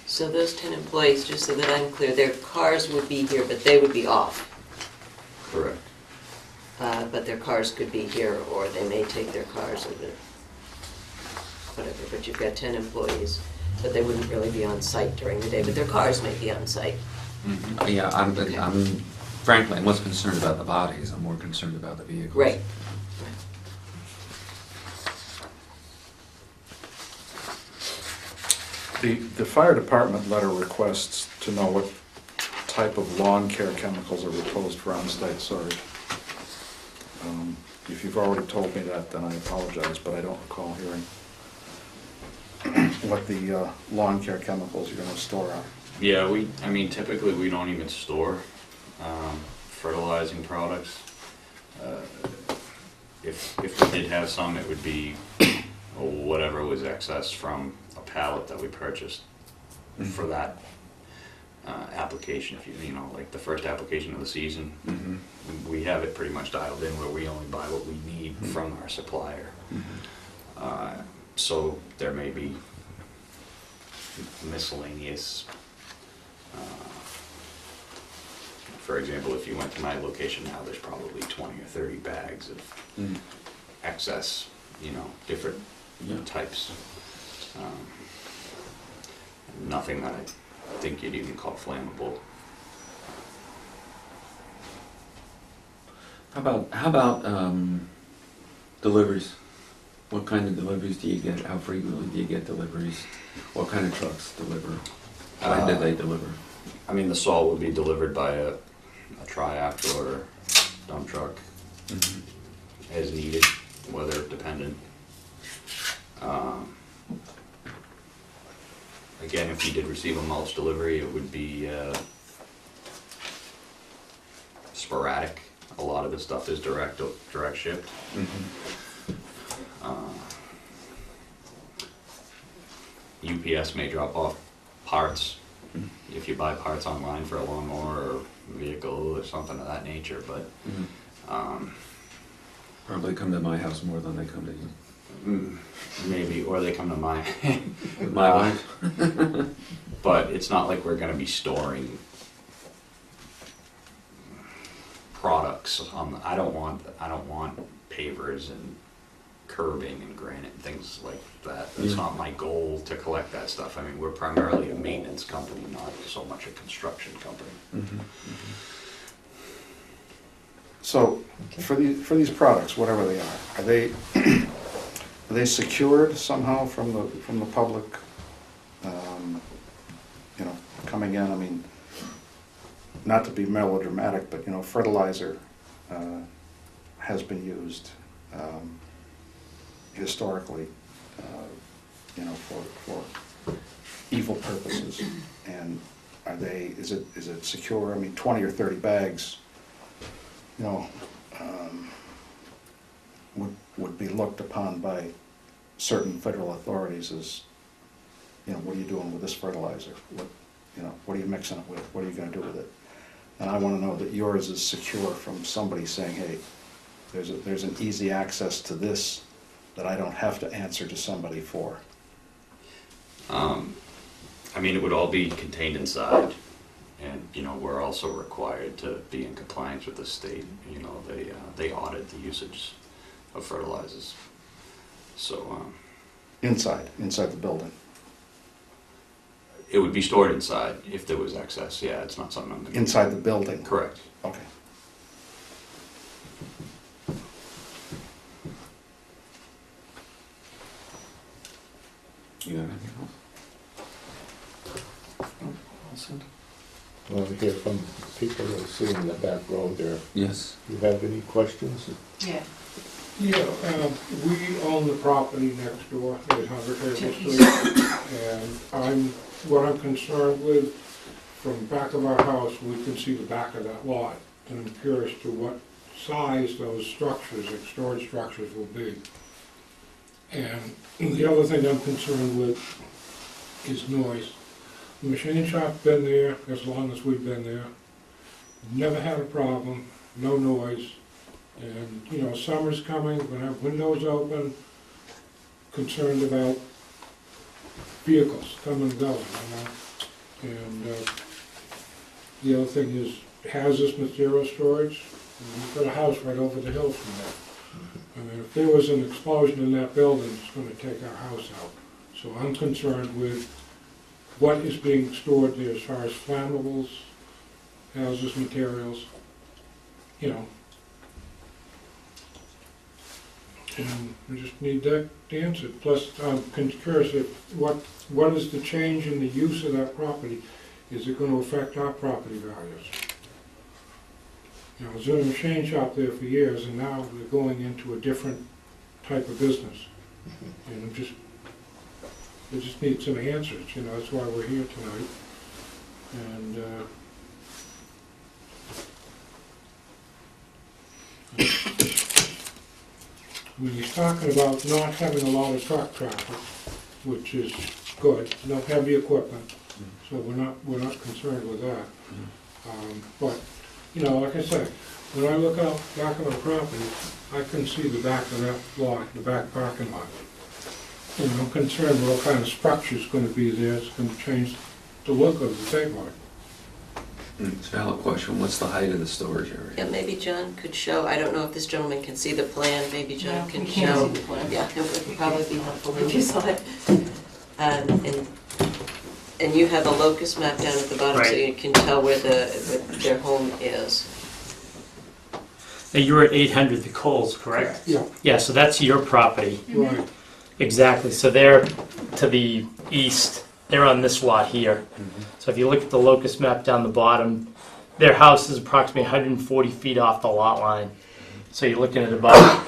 So those 10 employees, just so that I'm clear, their cars would be here, but they would be off. Correct. But their cars could be here, or they may take their cars or whatever. But you've got 10 employees, but they wouldn't really be on site during the day, but their cars may be on site. Yeah, I'm frankly, I'm less concerned about the bodies, I'm more concerned about the vehicles. Right. The fire department letter requests to know what type of lawn care chemicals are proposed for on-site storage. If you've already told me that, then I apologize, but I don't recall hearing what the lawn care chemicals you're gonna store are. Yeah, typically we don't even store fertilizing products. If we did have some, it would be whatever was excess from a pallet that we purchased for that application. If you know, like the first application of the season, we have it pretty much dialed in where we only buy what we need from our supplier. So there may be miscellaneous, for example, if you went to my location now, there's probably 20 or 30 bags of excess, you know, different types. Nothing that I think you'd even call flammable. How about deliveries? What kind of deliveries do you get? How frequently do you get deliveries? What kind of trucks deliver? When do they deliver? I mean, the salt would be delivered by a triac or dump truck as needed, weather dependent. Again, if you did receive a mulch delivery, it would be sporadic. A lot of the stuff is direct shipped. UPS may drop off parts if you buy parts online for a lawnmower or vehicle or something of that nature, but Probably come to my house more than they come to you. maybe, or they come to my With my wife? but it's not like we're gonna be storing products on the, I don't want pavers and curbing and granite and things like that. That's not my goal to collect that stuff. I mean, we're primarily a maintenance company, not so much a construction company. So, for these products, whatever they are they secured somehow from the public, you know, coming in? I mean, not to be melodramatic, but, you know, fertilizer has been used historically, you know, for evil purposes. And is it secure? I mean, 20 or 30 bags, you know, would be looked upon by certain federal authorities as, you know, what are you doing with this fertilizer? What are you mixing it with? What are you going to do with it? And I want to know that yours is secure from somebody saying, hey, there's an easy access to this that I don't have to answer to somebody for. I mean, it would all be contained inside, and, you know, we're also required to be in compliance with the state. You know, they audit the usage of fertilizers. So, Inside the building. it would be stored inside if there was excess. Yeah, it's not something I'm gonna... Inside the building? Correct. Okay. You have anything else? I want to hear from people that are sitting in the back row there. Yes. Do you have any questions? Yeah. Yeah, we own the property next door, 800 Hazel Street, and what I'm concerned with, from the back of our house, we can see the back of that lot, and I'm curious to what size those structures, like storage structures, will be. And the other thing I'm concerned with is noise. The machine shop's been there as long as we've been there, never had a problem, no noise. And, you know, summer's coming, we're gonna have windows open, concerned about vehicles coming and going, you know? And the other thing is hazardous material storage. We've got a house right over the hill from there. I mean, if there was an explosion in that building, it's gonna take our house out. So I'm concerned with what is being stored there as far as flammables, hazardous materials, you know. And we just need that answered. Plus, I'm curious if what is the change in the use of that property? Is it going to affect our property values? You know, I was in a machine shop there for years, and now we're going into a different type of business. And we just need some answers. You know, that's why we're here tonight. And when he's talking about not having a lot of truck traffic, which is good, no heavy equipment, So we're not concerned with that. But, you know, like I said, when I look out back of my property, I can see the back of that lot, the back parking lot. And I'm concerned what kind of structure's gonna be there, it's gonna change the look of the State Mart. It's a valid question. What's the height of the storage area? Yeah, maybe John could show, I don't know if this gentleman can see the plan, maybe John can You can't show. see the plan. Yeah, it would probably be helpful if you saw it. And you have a locus map down at the bottom, so Right. you can tell where their home is. Now, you're at 800 the Coles, correct? Yeah. Yeah, so that's your property. Right. Exactly, so they're to the east, they're on this lot here. So if you look at the locus map down the bottom, their house is approximately 140 feet off the lot line. So you're looking at about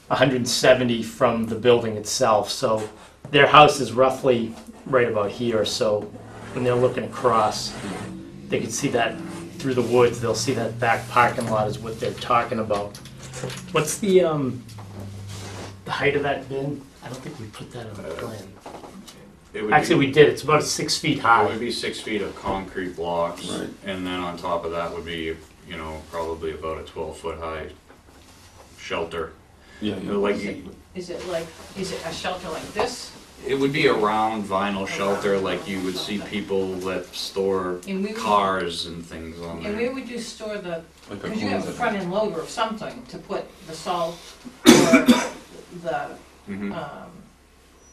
170 from the building itself. So their house is roughly right about here, so when they're looking across, they can see that through the woods, they'll see that back parking lot is what they're talking about. What's the height of that bin? I don't think we put that on the plan. It would Actually, be- we did, it's about 6 feet It high. would be 6 feet of concrete blocks, Right. and then on top of that would be, you know, probably about a 12-foot high shelter. Yeah, Like, Is it a shelter like this? it would be a round vinyl shelter like you would see people that store And we would- cars and things on And there. where would you store the, Like a because you have a closet. front end loader of something to put the salt or the Mhm,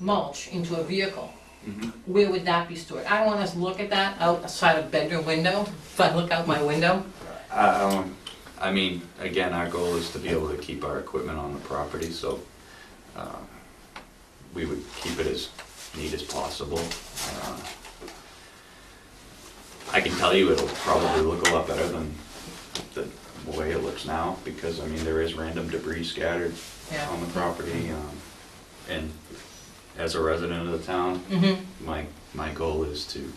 mulch into a vehicle. mhm. Where would that be stored? I don't want us to look at that outside a bedroom window, if I look out my window. I mean, again, our goal is to be able to keep our equipment on the property, so we would keep it as neat as possible. I can tell you it'll probably look a lot better than the way it looks now, because, I mean, there is random debris scattered Yeah. on the property. And as a resident of the town, Mm-hmm. my goal is to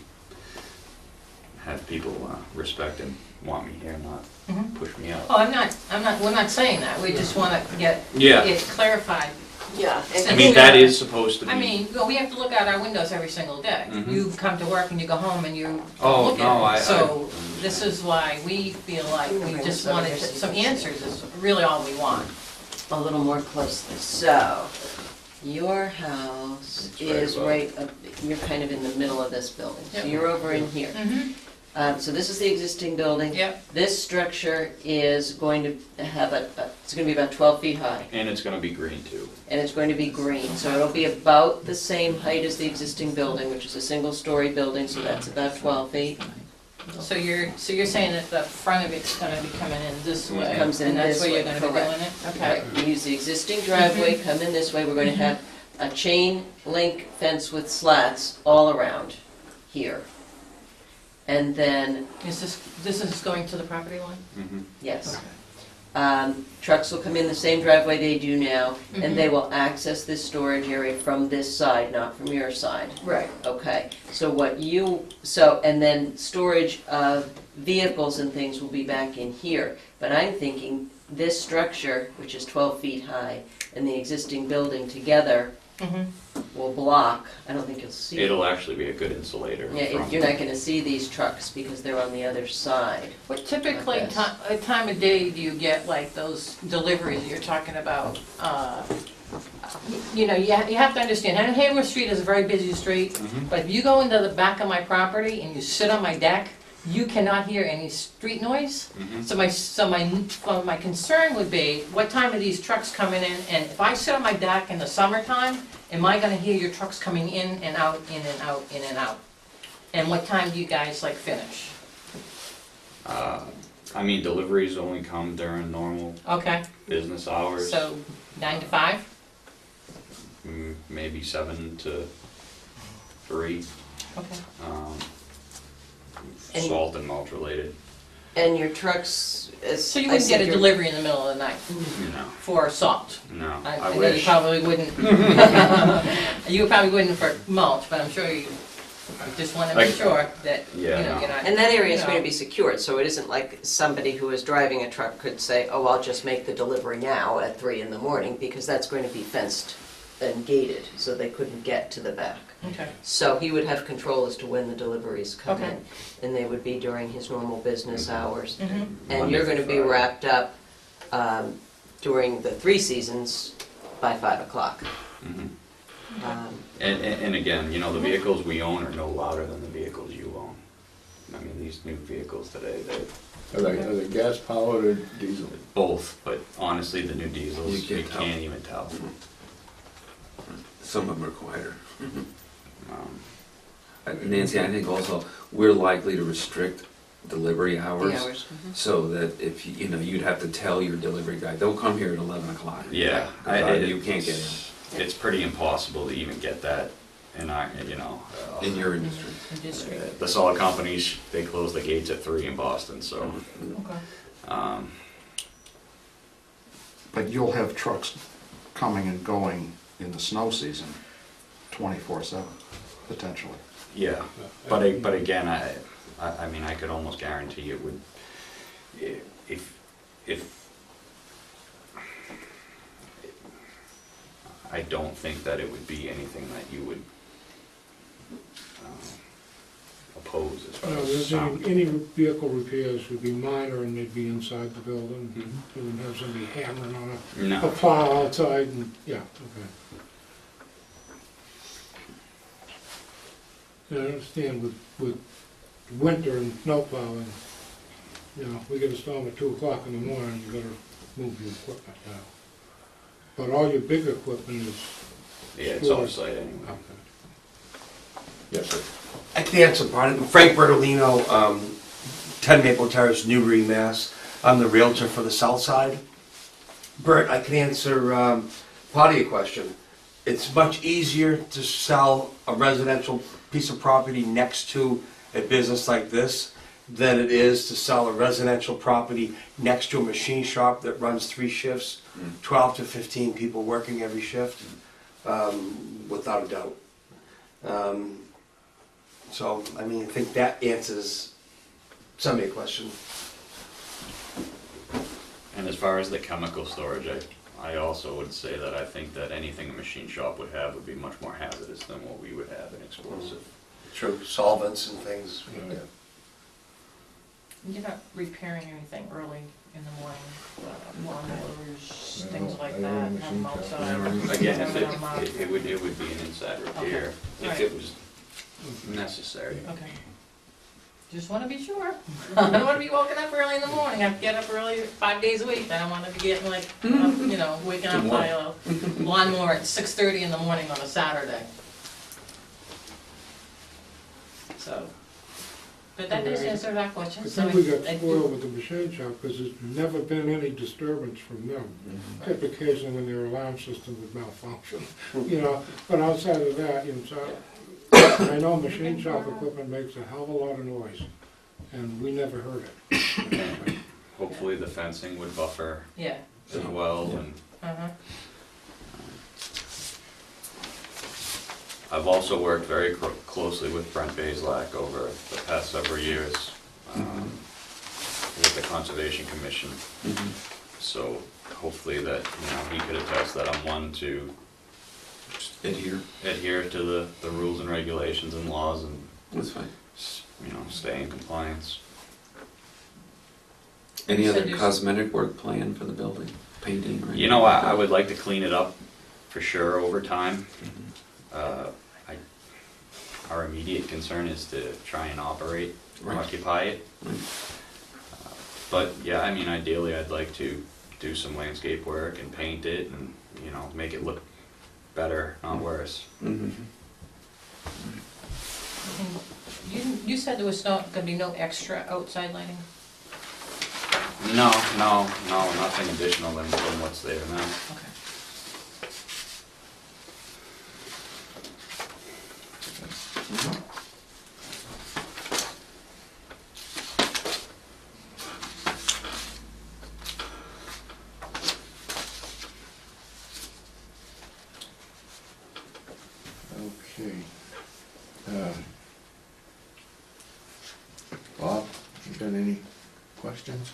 have people respect and want me here, not Mhm. push me out. Oh, we're not saying that, we just wanna get Yeah, it clarified. Yeah. I mean, that is supposed to be. I mean, well, we have to look out our windows every single day. Mhm. You come to work and you go home and you Oh, look no, at I- it. So this is why we feel like we just wanted some answers is really all we want. A little more closely. So, your house It's right is above. right, you're kind of in the middle of this building. So Yep. you're over in here. Mm-hmm. So this is the existing building. Yep, This structure is going to have it's going to be about 12 feet high, And it's gonna be green too. and it's going to be green. So it'll be about the same height as the existing building, which is a single-story building, so that's about 12 feet. so you're saying that the front of it's gonna be coming in this way? It comes in And that's this where way, you're gonna be correct. doing it? Okay. Right, you use the existing driveway, come in this way, we're going to have a chain link fence with slats all around here. And then, This is going to the property line? Mm-hmm. yes, trucks will come in the same driveway they do now, and they will access this storage area from this side, not from your side. Right. Okay, and then storage of vehicles and things will be back in here. But I'm thinking this structure, which is 12 feet high, and the existing building together Mm-hmm. will block, I don't think you'll see. It'll actually be a good insulator. Yeah, from- you're not gonna see these trucks because they're on the other side. What typically, Like this. a time of day do you get like those deliveries you're talking about? You know, you have to understand, Hayward Street is a very busy street, Mhm. but if you go into the back of my property and you sit on my deck, you cannot hear any street noise. Mhm. So my concern would be, what time are these trucks coming in? And if I sit on my deck in the summertime, am I gonna hear your trucks coming in and out, in and out, in and out? And what time do you guys like finish? I mean, deliveries only come during normal Okay, business hours. so 9 to 5? Maybe 7 to 3. Okay. And- Salt and mulch related. And your trucks, as So you I wouldn't get said, a your- delivery in the middle of the night No, for salt? no. I I know you wish. probably wouldn't. You probably wouldn't for mulch, but I'm sure you just want to make Like- sure that, you Yeah, know, no. you're not. And that area is you going to know. be secured, so it isn't like somebody who is driving a truck could say, oh, I'll just make the delivery now at 3 in the morning, because that's going to be fenced and gated, so they couldn't get to the back. Okay. So he would have control as to when the deliveries come Okay. in, and they would be during his normal business hours. Mm-hmm. And Monday you're through gonna be Friday. wrapped up during the 3 seasons by 5 o'clock. Mhm. Um, And again, you know, the vehicles we own are no louder than the vehicles you own. I mean, these new vehicles today, they're Are they gas powered or diesel? both, but honestly, the new diesels, You you can't tell. can't even tell. Some of them are quieter. Um, Nancy, I think also, we're likely to restrict delivery The hours. hours. So that if, you know, you'd have to tell your delivery guy, don't come here at 11 o'clock. Yeah. You can't get It's pretty impossible to even get that in our, you know. in your industry. Industry. The solid companies, they close the gates at 3 in Boston, so. Okay. um, But you'll have trucks coming and going in the snow season 24/7, potentially. Yeah, but again, I mean, I could almost guarantee it would, if, I don't think that it would be anything that you would oppose as far No, as there's sound. any vehicle repairs would be minor and they'd be inside the building. Mhm. You wouldn't have somebody hammering on a No, plow outside and, yeah, okay. And I understand with winter and snow plowing, you know, we get a storm at 2 o'clock in the morning, you gotta move your equipment now. But all your big equipment is, yeah, it's off-site anyway. okay. Yes, sir. I can answer part of it. Frank Bertolino, 10 Maple Terrace, Newbury, Mass. I'm the Realtor for the South Side. Bert, I can answer part of your question. It's much easier to sell a residential piece of property next to a business like this than it is to sell a residential property next to a machine shop that runs 3 shifts, 12 to 15 people working every shift, without a doubt. So, I mean, I think that answers some of your question. And as far as the chemical storage, I also would say that I think that anything a machine shop would have would be much more hazardous than what we would have in explosive. True, solvents and things. Yeah. You're not repairing anything early in the morning, lawnmowers, things No, like I that, own a have them machine shop. outside. Again, have them out. it would be an inside repair if Right. it was necessary. Okay. Just wanna be sure. I don't wanna be woken up early in the morning. I get up early 5 days a week. I don't wanna be getting like, you know, waking up by a lawnmower at 6:30 in the morning on a Saturday. So, but that does answer that I question. So think we got I- spoiled with the machine shop because there's never been any disturbance from them. Except occasionally when their alarm system would malfunction, you know, but outside of that, you know, so I know machine shop equipment makes a hell of a lot of noise, and we never heard it. And hopefully the fencing would buffer Yeah, as well, and uh-huh. I've also worked very closely with Brent Bazelak over the past several years with the Conservation Commission. So hopefully that, you know, he could attest that I'm one to adhere to the rules and regulations and laws and, That's fine. you know, stay in compliance. Any So other there's- cosmetic work planned for the building? Painting or anything? You know, like I that? would like to clean it up for sure over time. Mhm. Our immediate concern is to try and operate, Right. occupy it. Right. But yeah, I mean, ideally, I'd like to do some landscape work and paint it and, you know, make it look better, not worse. Mhm. And you said there was gonna be no extra outside lighting? No, nothing additional than what's there now. Okay. Okay. Bob, you got any questions?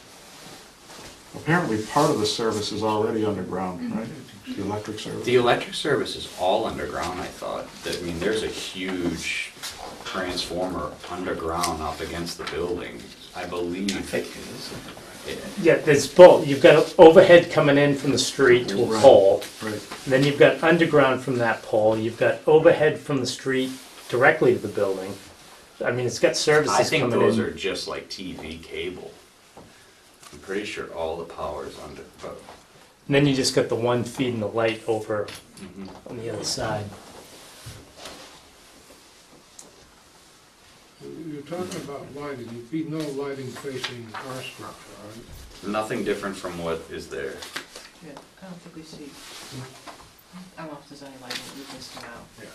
Apparently, part of the service is already underground, right? The electric service. The electric service is all underground, I thought. I mean, there's a huge transformer underground up against the building. I believe. Yeah, there's both. You've got overhead coming in from the street to a Right. pole. Right. And then you've got underground from that pole. You've got overhead from the street directly to the building. I mean, it's got services I think coming those in. are just like TV cable. I'm pretty sure all the power's under, but. And then you just got the one feeding the light over Mhm. on the other side. You're talking about lighting, there'd be no lighting facing our structure, right? Nothing different from what is there. Yeah, I don't think we see, I don't know if there's any lighting that we've missed out. Yeah.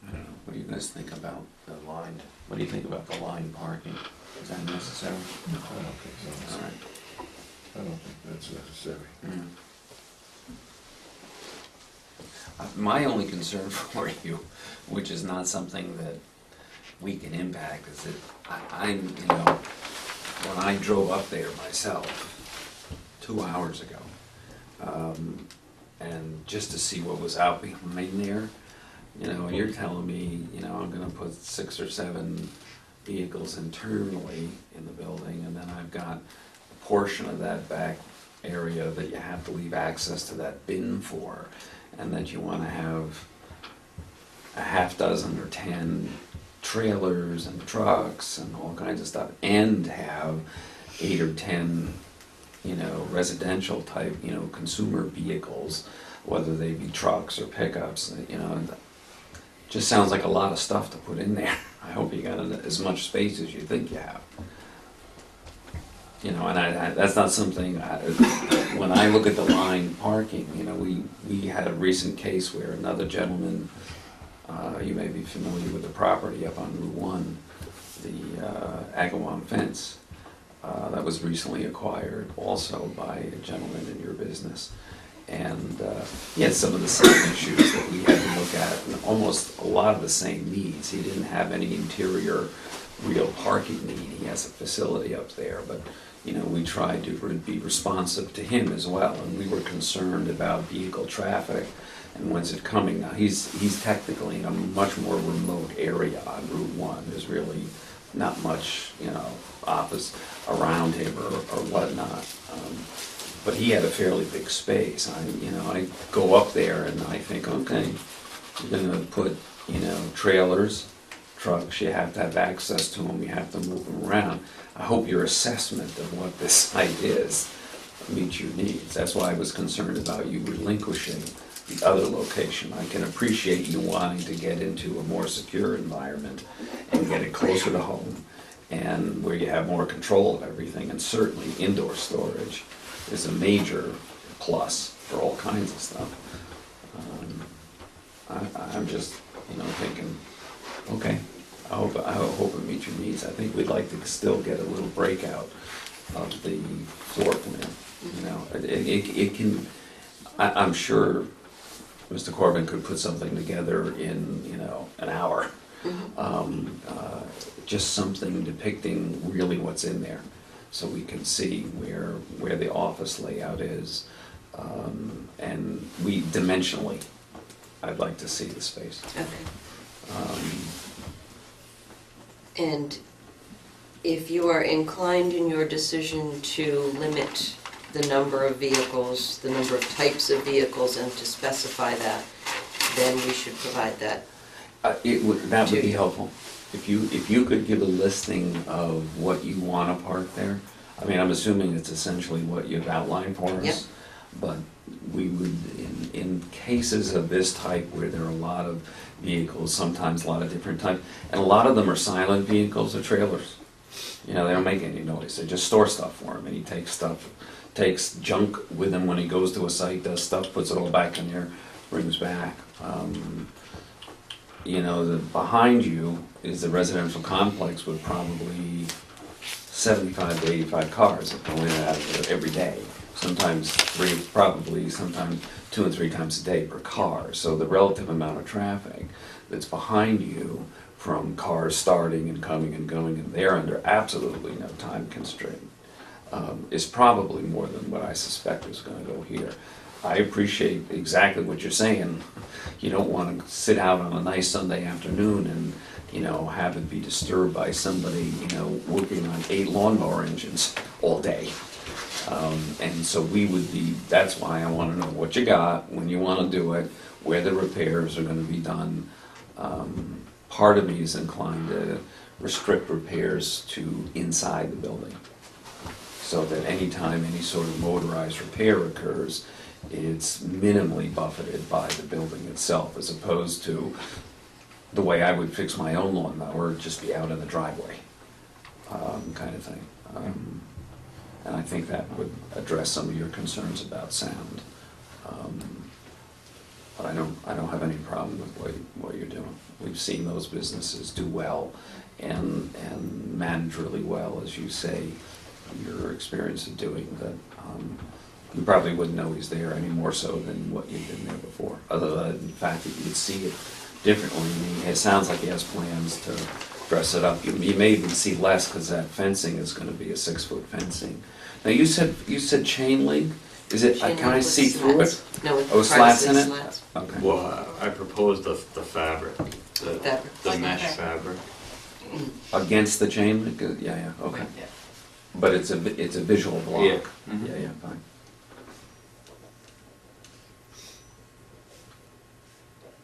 I don't know, what do you guys think about the line, what do you think about the line parking? Is that necessary? I don't think so. All right. I don't think that's necessary. My only concern for you, which is not something that we can impact, is that I'm, you know, when I drove up there myself 2 hours ago, and just to see what was out behind there, you know, you're telling me, you know, I'm gonna put 6 or 7 vehicles internally in the building, and then I've got a portion of that back area that you have to leave access to that bin for, and that you wanna have a half dozen or 10 trailers and trucks and all kinds of stuff, and have 8 or 10, you know, residential type, you know, consumer vehicles, whether they be trucks or pickups, you know, just sounds like a lot of stuff to put in there. I hope you got as much space as you think you have. You know, and that's not something, when I look at the line parking, you know, we had a recent case where another gentleman, you may be familiar with the property up on Route 1, the Agawam fence, that was recently acquired also by a gentleman in your business. And he had some of the same issues that we had to look at, and almost a lot of the same needs. He didn't have any interior real parking need. He has a facility up there, but you know, we tried to be responsive to him as well, and we were concerned about vehicle traffic and when's it coming. Now, he's technically in a much more remote area on Route 1. There's really not much, you know, office around him or whatnot. But he had a fairly big space. I go up there and I think, okay, you're gonna put, you know, trailers, trucks, you have to have access to them, you have to move them around. I hope your assessment of what this site is meets your needs. That's why I was concerned about you relinquishing the other location. I can appreciate you wanting to get into a more secure environment and get it closer to home and where you have more control of everything, and certainly indoor storage is a major plus for all kinds of stuff. I'm just, you know, thinking, okay, I hope it meets your needs. I think we'd like to still get a little breakout of the floor plan. You know, it can. I'm sure Mr. Corbin could put something together in, you know, an hour. Just something depicting really what's in there, so we can see where the office layout is, and dimensionally, I'd like to see the space. Okay. And if you are inclined in your decision to limit the number of vehicles, the number of types of vehicles, and to specify that, then we should provide that. That would be helpful. If you could give a listing of what you want to park there. I mean, I'm assuming it's essentially what you've outlined for us. Yep. But we would, in cases of this type where there are a lot of vehicles, sometimes a lot of different types, and a lot of them are silent vehicles or trailers. You know, they don't make any noise. They just store stuff for him, and he takes junk with him when he goes to a site, does stuff, puts it all back in there, brings back. You know, behind you is the residential complex with probably 75 to 85 cars that go in and out of there every day. Sometimes 3, probably, sometimes 2 and 3 times a day per car. So the relative amount of traffic that's behind you from cars starting and coming and going, and they're under absolutely no time constraint, is probably more than what I suspect is going to go here. I appreciate exactly what you're saying. You don't want to sit out on a nice Sunday afternoon and, have it be disturbed by somebody, working on 8 lawnmower engines all day. And so that's why I want to know what you got, when you want to do it, where the repairs are going to be done. Part of me is inclined to restrict repairs to inside the building, so that anytime any sort of motorized repair occurs, it's minimally buffeted by the building itself, as opposed to the way I would fix my own lawnmower, just be out in the driveway, kind of thing. And I think that would address some of your concerns about sound. But I don't have any problem with what you're doing. We've seen those businesses do well and manage really well, as you say, your experience of doing that. You probably wouldn't know he's there any more so than what you've been there before, other than the fact that you would see it differently. I mean, it sounds like he has plans to dress it up. You may even see less, because that fencing is going to be a 6-foot fencing. Now, you said chain link? Is it, Chain can I link see with through it? slats. No, with Oh, slats in it? slats. Okay. Well, I proposed the fabric, Fabric. the Like mesh okay. fabric. Against the chain link? Yeah, okay. Yeah. But it's a visual block? Yeah. Mhm. Yeah, fine.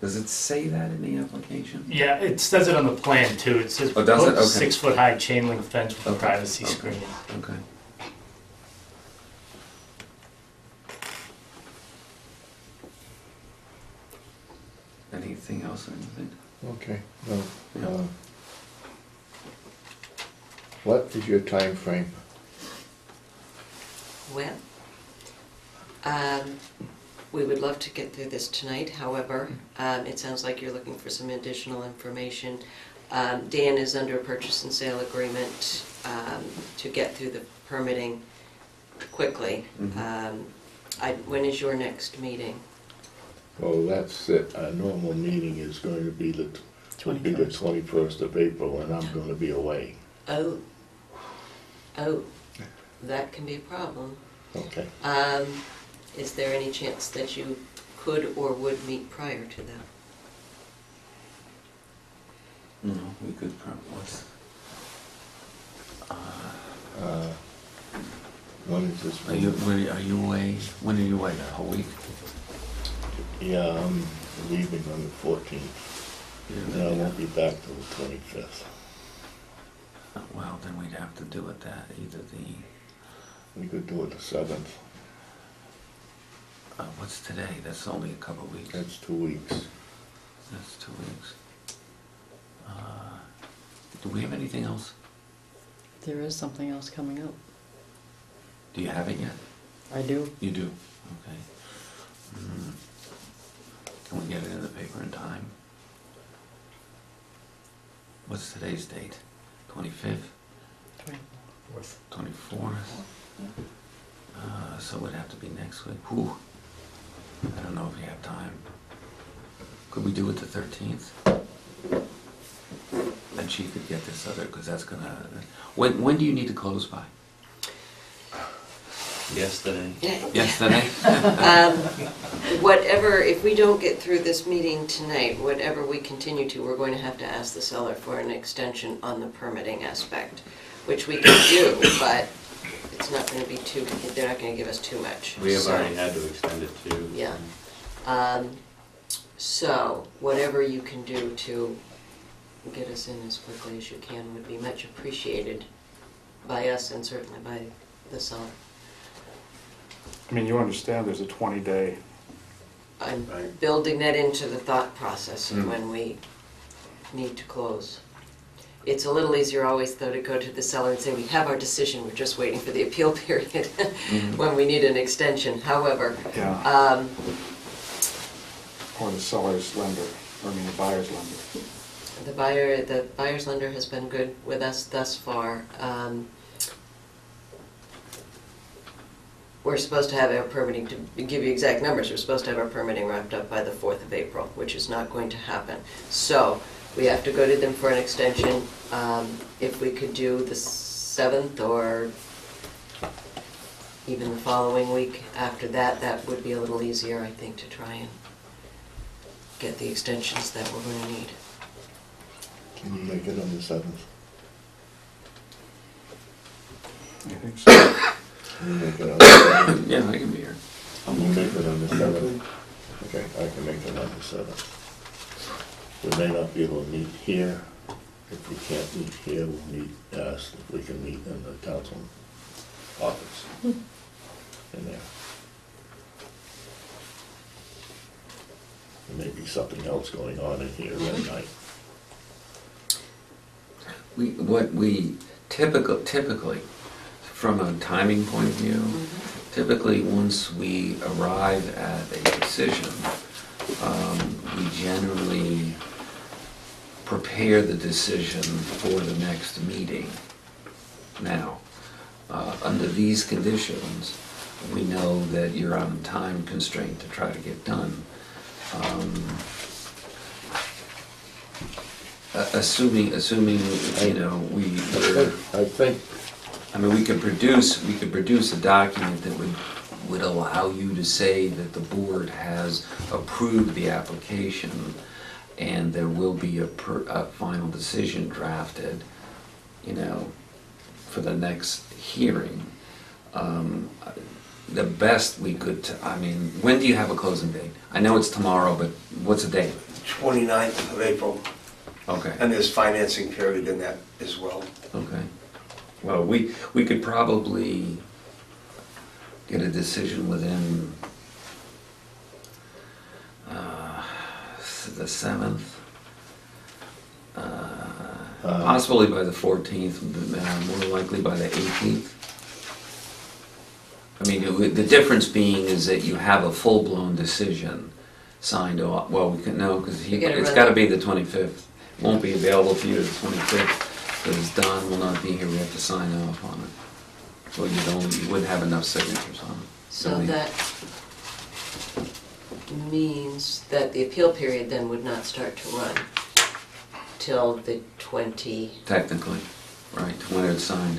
Does it say that in the application? Yeah, it says it on the plan too. It says Oh, does it? proposed Okay. 6-foot high chain link fence with a Okay. privacy Okay. screen. Okay. Anything else, anything? Okay, no. Yeah. What is your time frame? Well, we would love to get through this tonight. However, it sounds like you're looking for some additional information. Dan is under a purchase and sale agreement to get through the permitting quickly. Mhm. When is your next meeting? Well, that's it. Our normal meeting is going to be the 21st of April, and I'm going to be away. Oh, that can be a problem. Okay. Is there any chance that you could or would meet prior to that? No, we could probably. When is this? Are you away? When are you away? That whole week? Yeah, I'm leaving on the 14th, and I won't be back till the 25th. Well, then we'd have to do it either We could do it the 7th. what's today? That's only a couple of weeks. That's 2 weeks. That's 2 weeks. Do we have anything else? There is something else coming up. Do you have it yet? I do. You do? Okay. Can we get it in the paper in time? What's today's date? 25th? 24th? So it would have to be next week. Whew. I don't know if you have time. Could we do it the 13th? Then she could get this other, because that's gonna... When do you need to close by? Yesterday. Yesterday? Whatever, if we don't get through this meeting tonight, whatever we continue to, we're going to have to ask the seller for an extension on the permitting aspect, which we can do, but it's not going to be they're not going to give us too much. We have So, already had to extend it too. Yeah. So, whatever you can do to get us in as quickly as you can would be much appreciated by us and certainly by the seller. I mean, you understand there's a 20-day, I'm Right. building that into the thought process of Mm. when we need to close. It's a little easier always, though, to go to the seller and say, we have our decision, we're just waiting for the appeal period, when we need an extension. However, yeah, or the seller's lender, the buyer's lender. the buyer's lender has been good with us thus far. we're supposed to have our permitting, to give you exact numbers, we're supposed to have our permitting wrapped up by the 4th of April, which is not going to happen. So, we have to go to them for an extension. If we could do the 7th or even the following week after that, that would be a little easier, I think, to try and get the extensions that we're going to need. Can you make it on the 7th? I think so. Can you make it on the 7th? Yeah, I can be here. Can you make it on the 7th? Okay, I can make it on the 7th. We may not be able to meet here. If we can't meet here, we'll meet, ask if we can meet in the council office. In there. There may be something else going on in here that night. What we typically, from a timing point of view, typically once we arrive at a decision, we generally prepare the decision for the next meeting. Now, under these conditions, we know that you're on a time constraint to try to get done. Assuming, you know, I think, I mean, we could produce a document that would allow you to say that the board has approved the application and there will be a final decision drafted, you know, for the next hearing. The best we could, I mean, when do you have a closing date? I know it's tomorrow, but what's the date? 29th of April, Okay, and there's financing period in that as well. okay. Well, we could probably get a decision within the 7th. Possibly by the 14th, but more likely by the 18th. I mean, the difference being is that you have a full-blown decision signed off. Well, we can know because You gotta it's run got to it. be the 25th. Won't be available to you the 25th because Don will not be here. We have to sign off on it. So you wouldn't have enough signatures on it. So we- that means that the appeal period then would not start to run till the 20, Technically, right, when it's signed.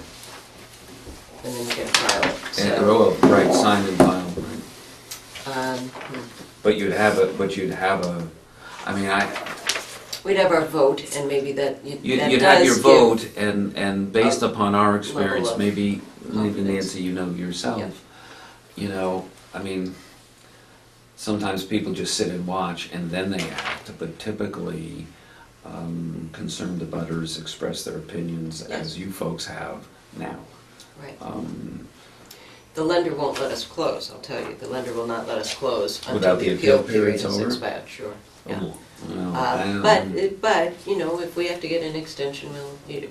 and then you get to file it. And, So, right, signed and filed, right. um, But you'd have a, I mean, we'd have our vote, and maybe that you'd that have your does vote, and based a upon our level experience, of maybe confidence. Nancy, you know yourself, you know, I mean, sometimes people just sit and watch and then they act, but typically, concerned abutters express their opinions as Yes. you folks have now. Right. Um, The lender won't let us close, I'll tell you. The lender will not let us close until Without the the appeal appeal period period's is over? expired, sure. Yeah. oh, well, I don't know. But, you know, if we have to get an extension,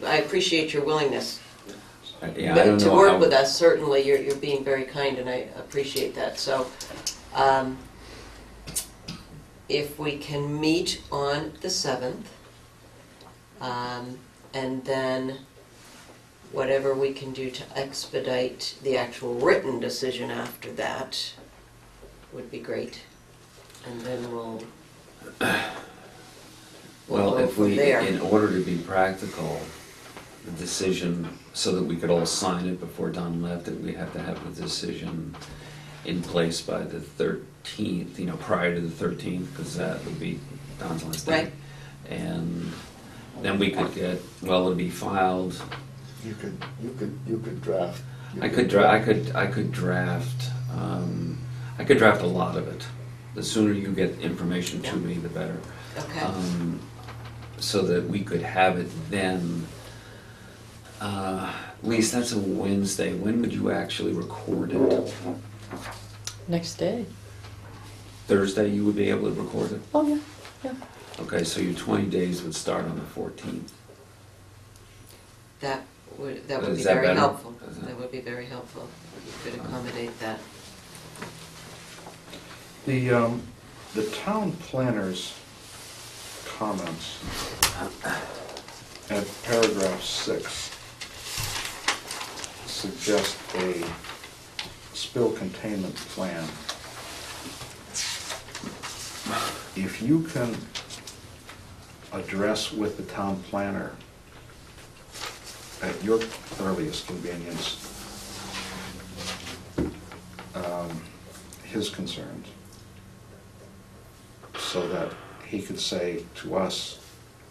I appreciate your willingness Yeah, I don't to know work how- with us. Certainly, you're being very kind, and I appreciate that. So, if we can meet on the 7th, and then whatever we can do to expedite the actual written decision after that would be great. And then we'll Well, go if from we, there. in order to be practical, the decision, so that we could all sign it before Don left, that we have to have the decision in place by the 13th, you know, prior to the 13th, because that would be Don's last day. Right. And then we could get, well, it'd be filed, you could draft. I could draft a lot of it. The sooner you get information to me, the better. Okay. So that we could have it then. Lise, that's a Wednesday. When would you actually record it? Next day. Thursday you would be able to record it? Oh, yeah, yeah. Okay, so your 20 days would start on the 14th. That would Is be that very better? helpful. Is that- That would be very helpful. You could accommodate that. The town planner's comments at paragraph 6 suggest a spill containment plan, if you can address with the town planner at your earliest convenience, his concerns, so that he could say to us,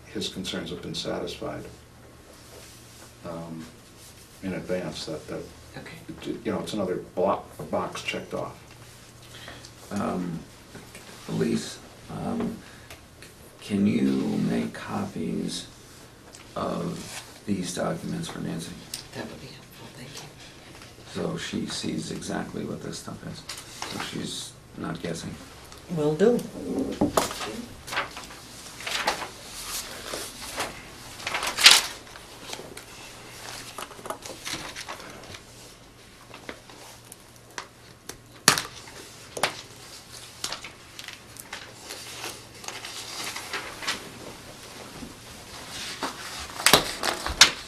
his concerns have been satisfied in advance, that, Okay. you know, it's another box checked off. Elise, can you make copies of these documents for Nancy? That would be helpful, thank you. So she sees exactly what this stuff is, so she's not guessing. Will do.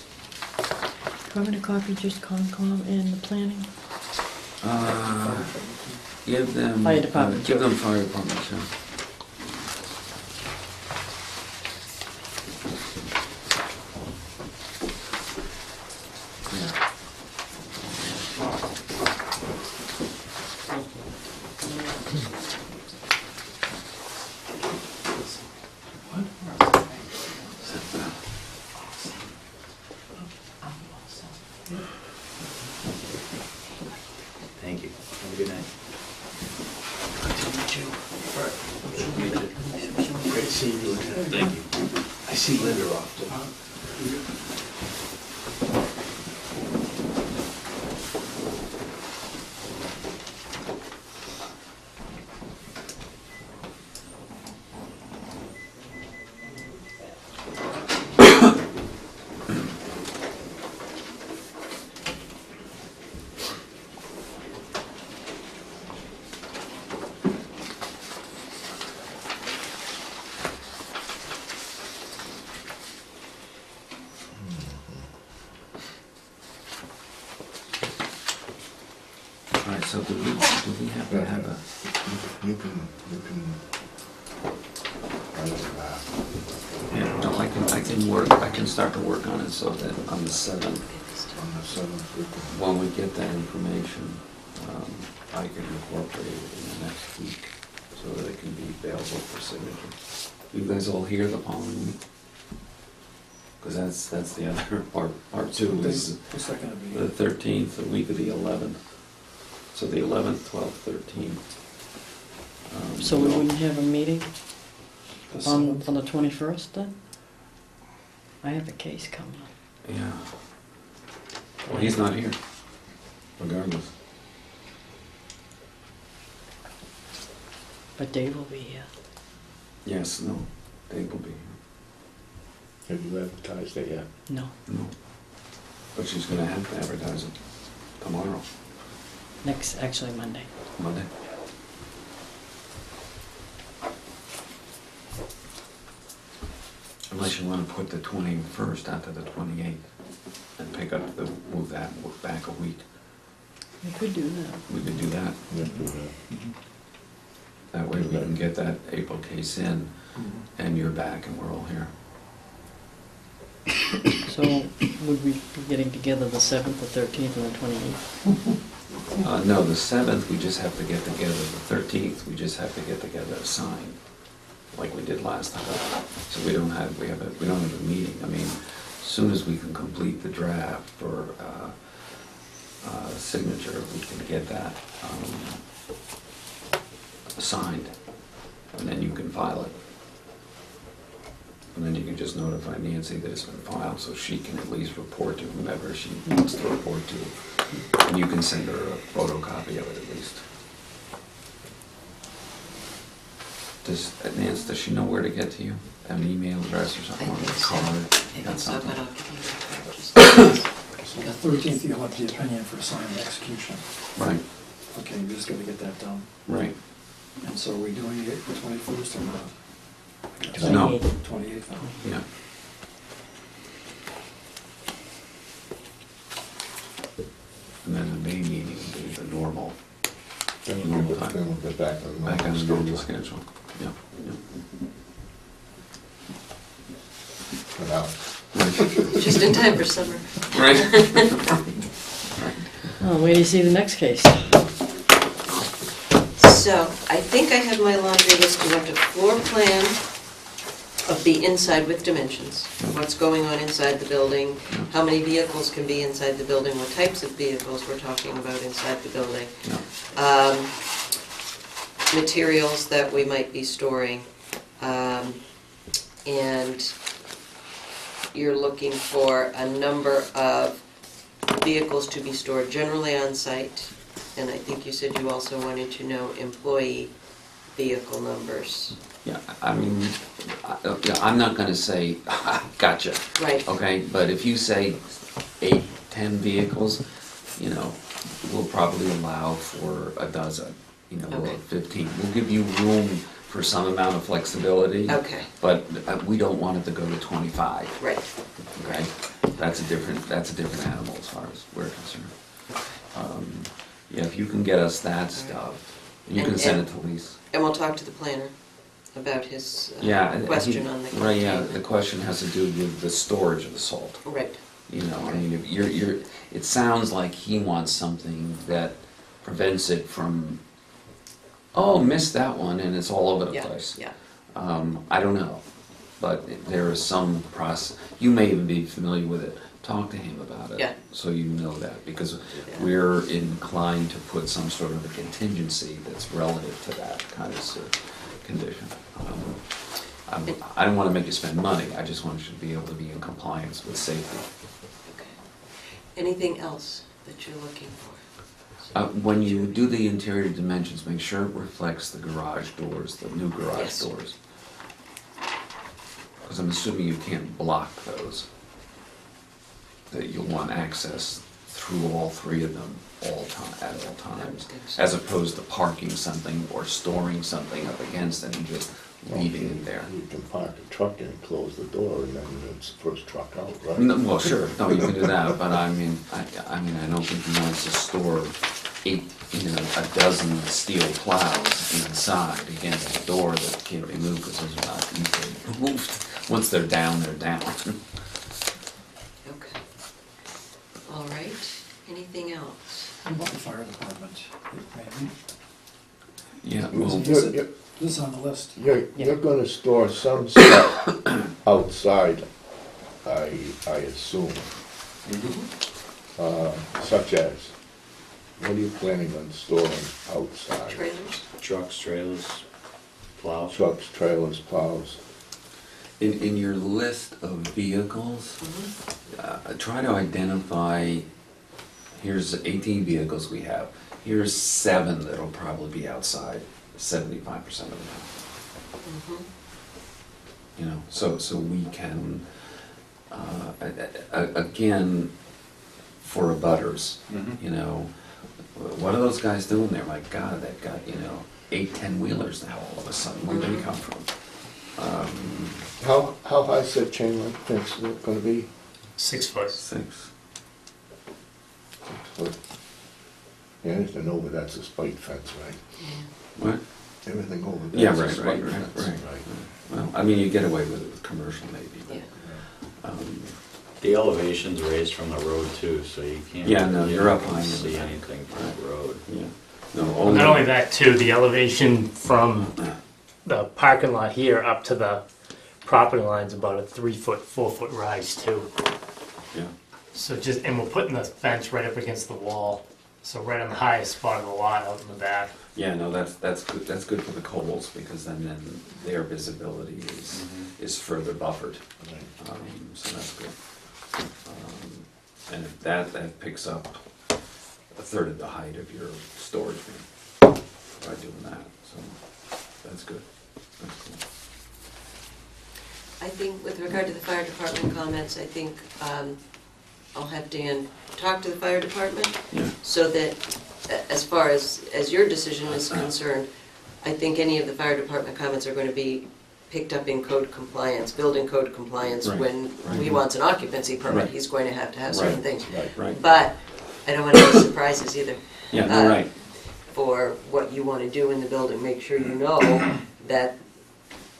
Do you want me to copy just Concom and the planning? Give them. Fire department. Give them fire department, too. Yeah. Thank you. Have a good night. Great seeing you again. Thank you. I see Linda often. All right, so do we have to have a, You can write it back. yeah, no, I can start to work on it so that on the 7th, On the 7th, we can. when we get that information, I can incorporate it in the next week so that it can be available for signature. You guys all here the following week? Because that's the other part two, is What's that gonna be? the 13th, the week of the 11th. So the 11th, 12th, 13th. So we wouldn't have a meeting The on 7th? the 21st then? I have a case coming up. Yeah. Well, he's not here, regardless. But Dave will be here. Yes, no, Dave will be here. Have you advertised it yet? No, No. But she's gonna have to advertise it tomorrow, actually Monday. Monday. Unless you wanna put the 21st out to the 28th and move that back a week. We could do that. We could do that. Let's do that. That way we can get that April case in Mhm. and you're back and we're all here. So would we be getting together the 7th, the 13th, and the 28th? No, the 7th, we just have to get together. The 13th, we just have to get together a sign, like we did last time. So we don't have a meeting. I mean, as soon as we can complete the draft for signature, we can get that signed, and then you can file it. And then you can just notify Nancy that it's been filed, so she can at least report to whomever she wants to report to. And you can send her a photocopy of it at least. Nancy, does she know where to get to you? Have an email address or I something on think the so. card? I Got think so, something? but I'll give you that. The 13th, you'll have the opinion for signed execution. Right, Okay, we just gotta get that done. right. And so are we doing it the 21st or not? No. 28th. 28th, then. Yeah. And then the May meeting will be the normal, Then Normal time. we'll get back on the back on the normal normal schedule schedule. Yeah, for now. Just in time for summer. yeah. Right. Oh, where do you see the next case? So, I think I have my laundry list. You want a floor plan of the inside with dimensions, what's going on inside the building, how many vehicles can be inside the building, what types of vehicles we're talking about inside the building, materials that we might be storing, and you're looking for a number of vehicles to be stored generally on site, and I think you said you also wanted to know employee vehicle numbers. Yeah, I mean, I'm not gonna say, gotcha, Right. okay? But if you say 8, 10 vehicles, you know, we'll probably allow for a dozen, you know, Okay. 15. We'll give you room for some amount of flexibility. Okay, But we don't want it to go to 25, right. okay? That's a different animal as far as we're concerned. Yeah, if you can get us that stuff, you can send it to Lisa. And we'll talk to the planner about his Yeah, and question on the right, yeah, containment. the question has to do with the storage of the salt. Right, You know, I mean, if it sounds like he wants something that prevents it from, oh, missed that one, and it's all over the yeah, place. yeah. I don't know, but there is some process, you may even be familiar with it. Talk to him about it. Yeah. So you know that, because Yeah. we're inclined to put some sort of a contingency that's relative to that kind of condition. I don't want to make you spend money, I just want you to be able to be in compliance with safety. Okay. Anything else that you're looking for? When you do the interior dimensions, make sure it reflects the garage doors, the new garage Yes. doors. Because I'm assuming you can't block those. That you'll want access through all 3 of them at all times. As opposed to parking something or storing something up against it and just leaving it there. You can park a truck in, close the door, and then it's the first truck out, right? No, well, sure, no, you can do that, but I mean, I don't think he wants to store 8, a dozen steel plows inside against a door that can't be moved because those are not easily moved. Once they're down, they're down. Okay. All right, anything else? What about the fire department? Maybe. Yeah, well, You're- This is on the list. You're gonna store some stuff outside, I assume. Such as, what are you planning on storing outside? Trailers? Trucks, trailers, plows. Trucks, trailers, plows. in your list of vehicles, try to identify, here's 18 vehicles we have, here's 7 that'll probably be outside 75% of the time. Mhm. You know, so we can, again, for abutters, you know, what are those guys doing there? My God, they've got, 8, 10 wheelers now all of a sudden, where do they come from? How high's that chain link fence gonna be? 6 foot. 6. 6 foot. Yeah, anything over that's a spike fence, right? What? Everything over Yeah, that's a right, spike right, fence, right. right? Well, I mean, you get away with it with commercial maybe, Yeah. but, The elevation's raised from the road too, so you can't. Yeah, no, you're up can't high. See anything from the road. yeah. No, Not only that too, the elevation from the parking lot here up to the property line's about a 3 foot, 4 foot rise too. Yeah. So and we're putting the fence right up against the wall, so right on the highest spot of the lot out in the back. Yeah, no, that's good, that's good for the Coles, because then their visibility is further buffered, so that's good. And if that picks up a third of the height of your storage bin by doing that, so that's good. That's cool. I think with regard to the fire department comments, I think I'll have Dan talk to the fire department Yeah. so that as far as your decision is concerned, I think any of the fire department comments are going to be picked up in code compliance, building code compliance. Right, When he right. wants an occupancy permit, Right. he's going to have certain Right. things. Right. But I don't want any surprises either. Yeah, no, right. for what you want to do in the building. Make sure you know that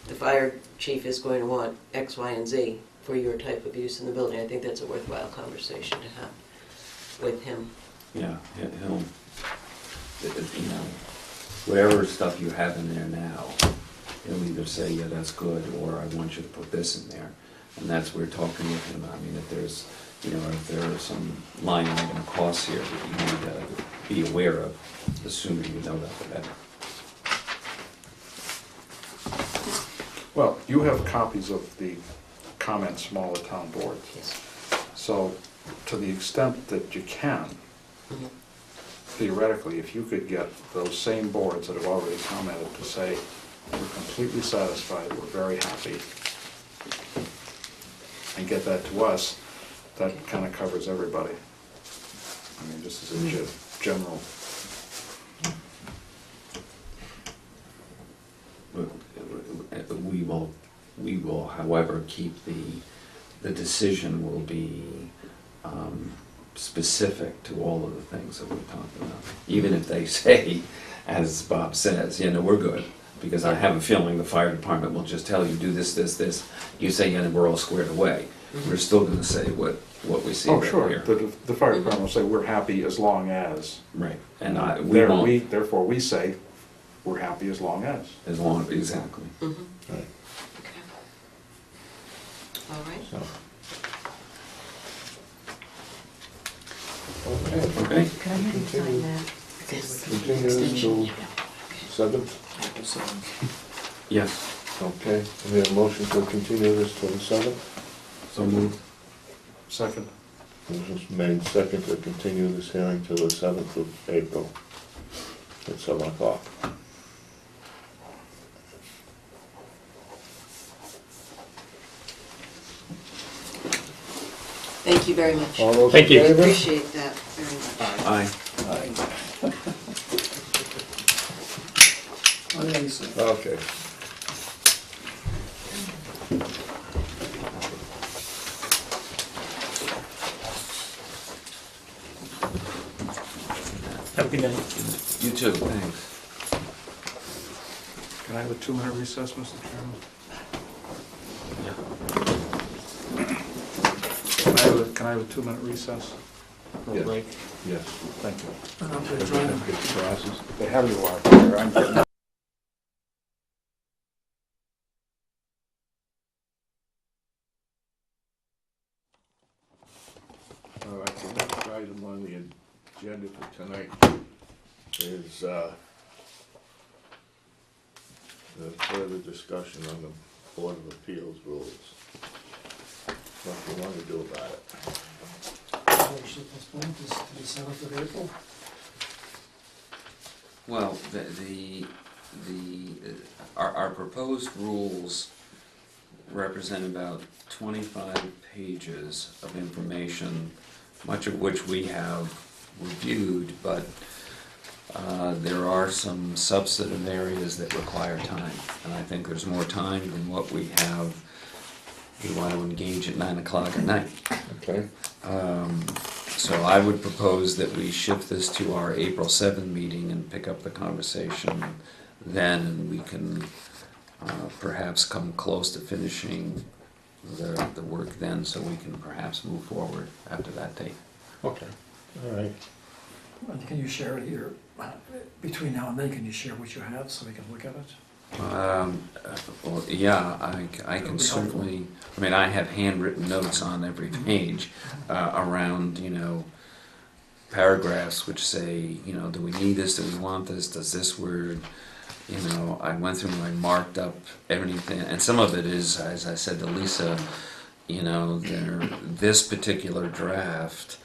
the fire chief is going to want X, Y, and Z for your type of use in the building. I think that's a worthwhile conversation to have with him. Yeah, he'll, you know, whatever stuff you have in there now, he'll either say, yeah, that's good, or I want you to put this in there. And that's where talking with him, I mean, if there's, you know, if there are some line item costs here that you need to be aware of, the sooner you know that, the better. Well, you have copies of the comments from all the town boards. Yes. So, to the extent that you can, Mhm. theoretically, if you could get those same boards that have already commented to say, we're completely satisfied, we're very happy, and get that to us, that kind of covers everybody. I mean, just as a general. We will, however, keep the decision will be specific to all of the things that we talked about. Even if they say, as Bob says, you know, we're good, because I have a feeling the fire department will just tell you, do this, this, this. You say, yeah, and we're all squared away. We're still gonna say what we see Oh, right sure, here. the fire department will say, we're happy as long as. Right, and we won't, Therefore, we say, we're happy as long as. as long, exactly. Mhm. Right. Okay. All right. So, Okay? Can I have you sign that? This. continue this till 7th, Yes. okay? We have a motion to continue this till the 7th. So moved. Second. Motion's made second to continue this hearing till the 7th of April at 7 o'clock. Thank you very much. All those Thank in you. favor? Appreciate that very much. Aye. Okay. Have a good night. You too, thanks. Can I have a 2-minute recess, Mr. Chairman? Can I have a 2-minute recess? For a Yes. break? Yes. Thank you. Get your glasses. They have you out there, I'm getting. All right, the next item on the agenda for tonight is the further discussion on the Board of Appeals rules. What do you want to do about it? Should postpone this to the 7th of April? Well, our proposed rules represent about 25 pages of information, much of which we have reviewed, but there are some substantive areas that require time, and I think there's more time than what we have. We want to engage at 9 o'clock at night. Okay. So I would propose that we shift this to our April 7 meeting and pick up the conversation then, and we can perhaps come close to finishing the work then, so we can perhaps move forward after that date. Okay. All right. And can you share it here, between now and then, can you share what you have so we can look at it? Well, yeah, I can certainly, I mean, I have handwritten notes on every page around, you know, paragraphs which say, you know, do we need this, do we want this, does this word, you know, I went through and I marked up everything, and some of it is, as I said to Lisa, you know, this particular draft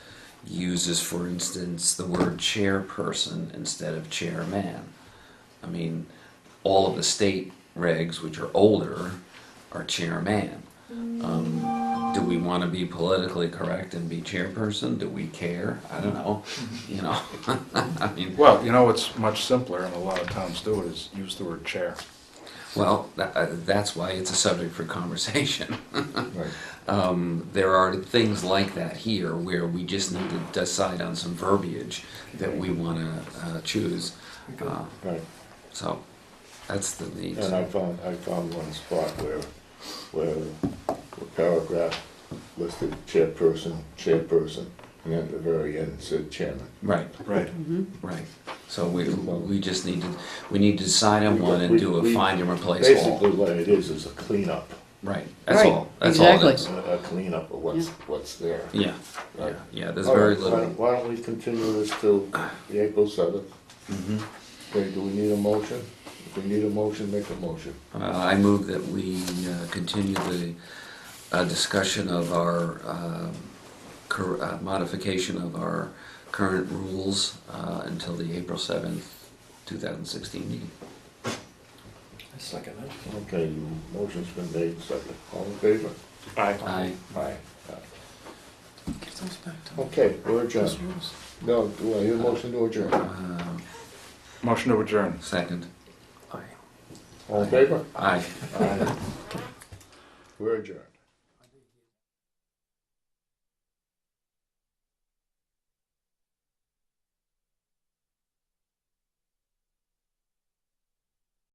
uses, for instance, the word chairperson instead of chairman. I mean, all of the state regs, which are older, are chairman. Do we want to be politically correct and be chairperson? Do we care? I don't know. You know, I mean. Well, you know what's much simpler, and a lot of towns do it, is use the word chair. Well, that's why it's a subject for conversation. Right. There are things like that here where we just need to decide on some verbiage that we want to choose. Right. So that's the need. And I found one spot where the paragraph listed chairperson, and then at the very end said chairman. Right, Right. right. So we just need to decide on one and do a We- find and replace Basically, all. what it is a cleanup. Right, that's Right, all. That's all it exactly. is. A cleanup of what's there. Yeah, Right. yeah. There's All very right, little. Why don't we continue this till the April 7th? Mhm. Okay, do we need a motion? If we need a motion, make a motion. I move that we continue the discussion of our modification of our current rules until the April 7th, 2016 meeting. Second. Okay, motion's been made, second. All in favor? Aye. Aye. Okay, we're adjourned. No, do I hear a motion to adjourn? Motion to adjourn. Second. All in favor? Aye. Aye. We're adjourned.